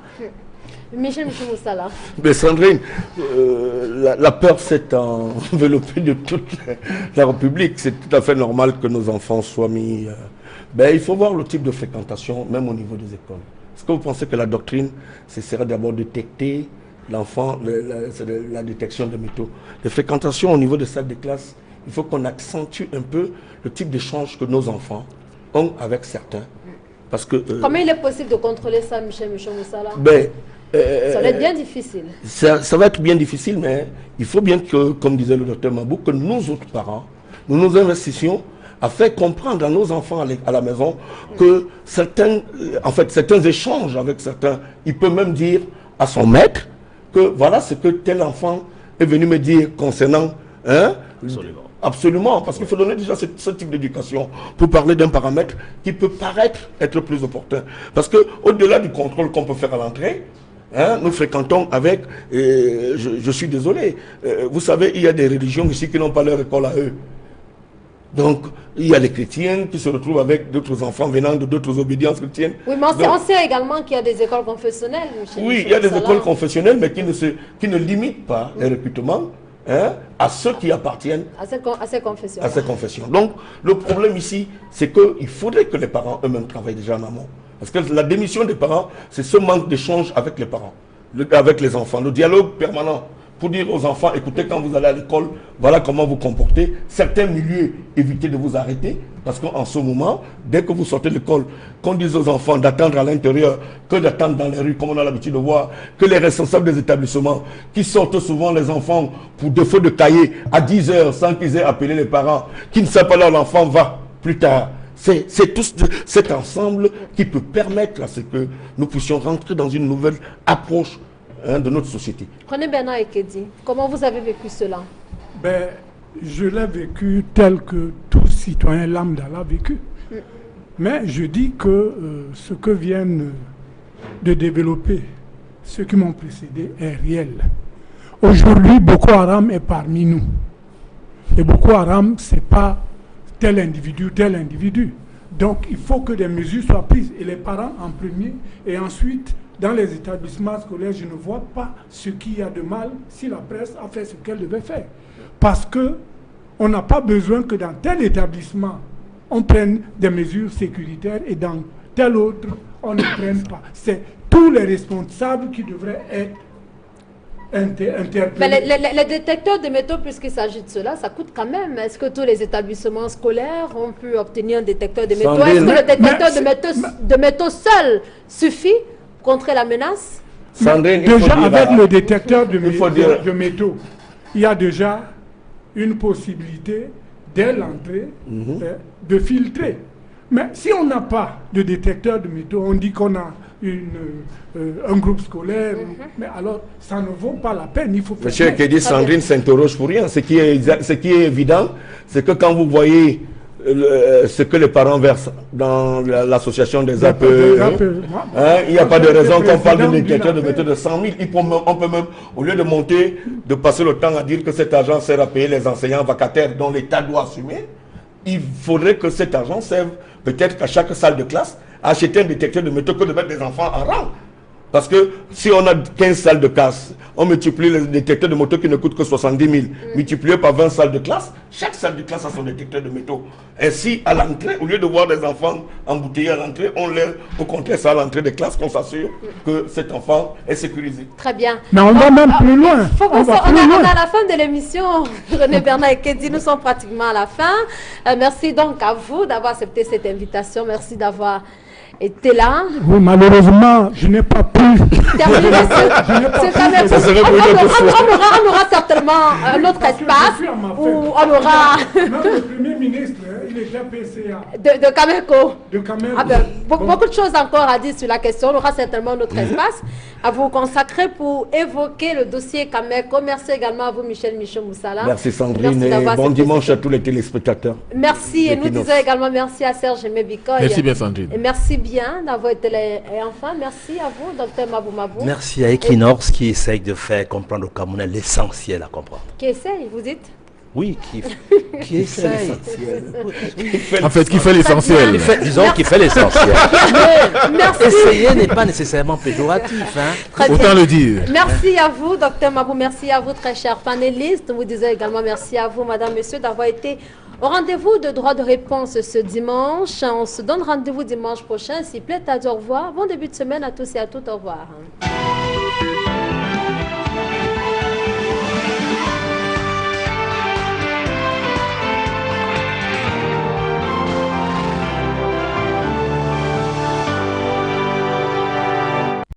Michel Moussala. Mais Sandrine, la peur s'est enveloppée de toute la République. C'est tout à fait normal que nos enfants soient mis... il faut voir le type de fréquentation, même au niveau des écoles. Est-ce que vous pensez que la doctrine, ce serait d'abord détecter l'enfant, la détection des métaux? Les fréquentations au niveau des salles de classe, il faut qu'on accentue un peu le type d'échange que nos enfants ont avec certains. Parce que, comment il est possible de contrôler ça, Michel Moussala? Ça va être bien difficile. Ça va être bien difficile, mais il faut bien que, comme disait le docteur Mabou, que nous autres parents, nous nous investissions à faire comprendre à nos enfants à la maison que certains échanges avec certains, il peut même dire à son maître que voilà ce que tel enfant est venu me dire concernant... Absolument. Absolument, parce qu'il faut donner déjà ce type d'éducation pour parler d'un paramètre qui peut paraître être plus opportun. Parce qu'au-delà du contrôle qu'on peut faire à l'entrée, nous fréquentons avec, je suis désolé, vous savez, il y a des religions ici qui n'ont pas leur école à eux. Donc, il y a les chrétiens qui se retrouvent avec d'autres enfants venant de d'autres obédiences chrétiennes. Oui, mais on sait également qu'il y a des écoles confessionnelles. Oui, il y a des écoles confessionnelles, mais qui ne limitent pas les recrutements à ceux qui appartiennent à ces confessions. À ces confessions. Donc, le problème ici, c'est qu'il faudrait que les parents eux-mêmes travaillent déjà en amont. Parce que la démission des parents, c'est ce manque d'échange avec les parents, avec les enfants, le dialogue permanent. Pour dire aux enfants, écoutez, quand vous allez à l'école, voilà comment vous comportez. Certains milieux, évitez de vous arrêter, parce qu'en ce moment, dès que vous sortez de l'école, qu'on dise aux enfants d'attendre à l'intérieur, que d'attendre dans les rues, comme on a l'habitude de voir, que les responsables des établissements, qui sortent souvent les enfants pour défaut de cahier à 10 heures, sans qu'ils aient appelé les parents, qui ne savent pas là où l'enfant va plus tard. C'est tout cet ensemble qui peut permettre à ce que nous puissions rentrer dans une nouvelle approche de notre société. Prenez Bernard Ekedi, comment vous avez vécu cela? Je l'ai vécu tel que tout citoyen lambda l'a vécu. Mais je dis que ce que viennent de développer ceux qui m'ont précédé est réel. Aujourd'hui, Boko Haram est parmi nous. Et Boko Haram, ce n'est pas tel individu. Donc il faut que des mesures soient prises. Et les parents en premier, et ensuite... Dans les établissements scolaires, je ne vois pas ce qu'il y a de mal si la presse a fait ce qu'elle devait faire. Parce qu'on n'a pas besoin que dans tel établissement, on prenne des mesures sécuritaires et dans tel autre, on ne prenne pas. C'est tous les responsables qui devraient être interpellés. Mais les détecteurs de métaux, puisqu'il s'agit de cela, ça coûte quand même. Est-ce que tous les établissements scolaires ont pu obtenir un détecteur de métaux? Est-ce que le détecteur de métaux seul suffit contrer la menace? Déjà, avec le détecteur de métaux, il y a déjà une possibilité dès l'entrée, de filtrer. Mais si on n'a pas de détecteur de métaux, on dit qu'on a un groupe scolaire, mais alors ça ne vaut pas la peine. Il faut faire. Monsieur Kedi, Sandrine s'interroge pour rien. Ce qui est évident, c'est que quand vous voyez ce que les parents versent dans l'association des APE, il n'y a pas de raison qu'on parle d'un détecteur de métaux de 100 000. On peut même, au lieu de passer le temps à dire que cet argent sert à payer les enseignants vacataires dont l'État doit assumer, il faudrait que cet argent serve peut-être à chaque salle de classe à acheter un détecteur de métaux que de mettre des enfants en rang. Parce que si on a 15 salles de classe, on multiplie les détecteurs de métaux qui ne coûtent que 70 000, multiplié par 20 salles de classe, chaque salle de classe a son détecteur de métaux. Ainsi, à l'entrée, au lieu de voir des enfants embouteillés à l'entrée, on leur, au contraire, ça à l'entrée des classes, qu'on s'assure que cet enfant est sécurisé. Très bien. Mais on va même plus loin. On est à la fin de l'émission. René Bernard et Kedi, nous sommes pratiquement à la fin. Merci donc à vous d'avoir accepté cette invitation. Merci d'avoir été là. Oui, malheureusement, je n'ai pas pu. Terminer on aura certainement un autre espace où on aura. Même le Premier ministre, il était PCA. De Camerco. De Camerco. Ah ben, beaucoup de choses encore à dire sur la question. On aura certainement un autre espace à vous consacrer pour évoquer le dossier Camerco. Merci également à vous, Michel Moussala. Merci Sandrine et bon dimanche à tous les téléspectateurs. Merci et nous disons également merci à Serge Mebikoy. Merci bien Sandrine. Et merci bien d'avoir été là. Et enfin, merci à vous, Dr Mabou Mabou. Merci à Equinox qui essaye de faire comprendre au Camerounais l'essentiel à comprendre. Qui essaye, vous dites? Oui, qui essaye. En fait, qui fait l'essentiel. Disons qu'il fait l'essentiel. Merci. Essayer n'est pas nécessairement péjoratif. Autant le dire. Merci à vous, Dr Mabou. Merci à vous, très chers panélistes. Nous vous disons également merci à vous, Madame, Monsieur, d'avoir été au rendez-vous de droit de réponse ce dimanche. On se donne rendez-vous dimanche prochain. S'il plaît, à au revoir. Bon début de semaine à tous et à toutes. Au revoir.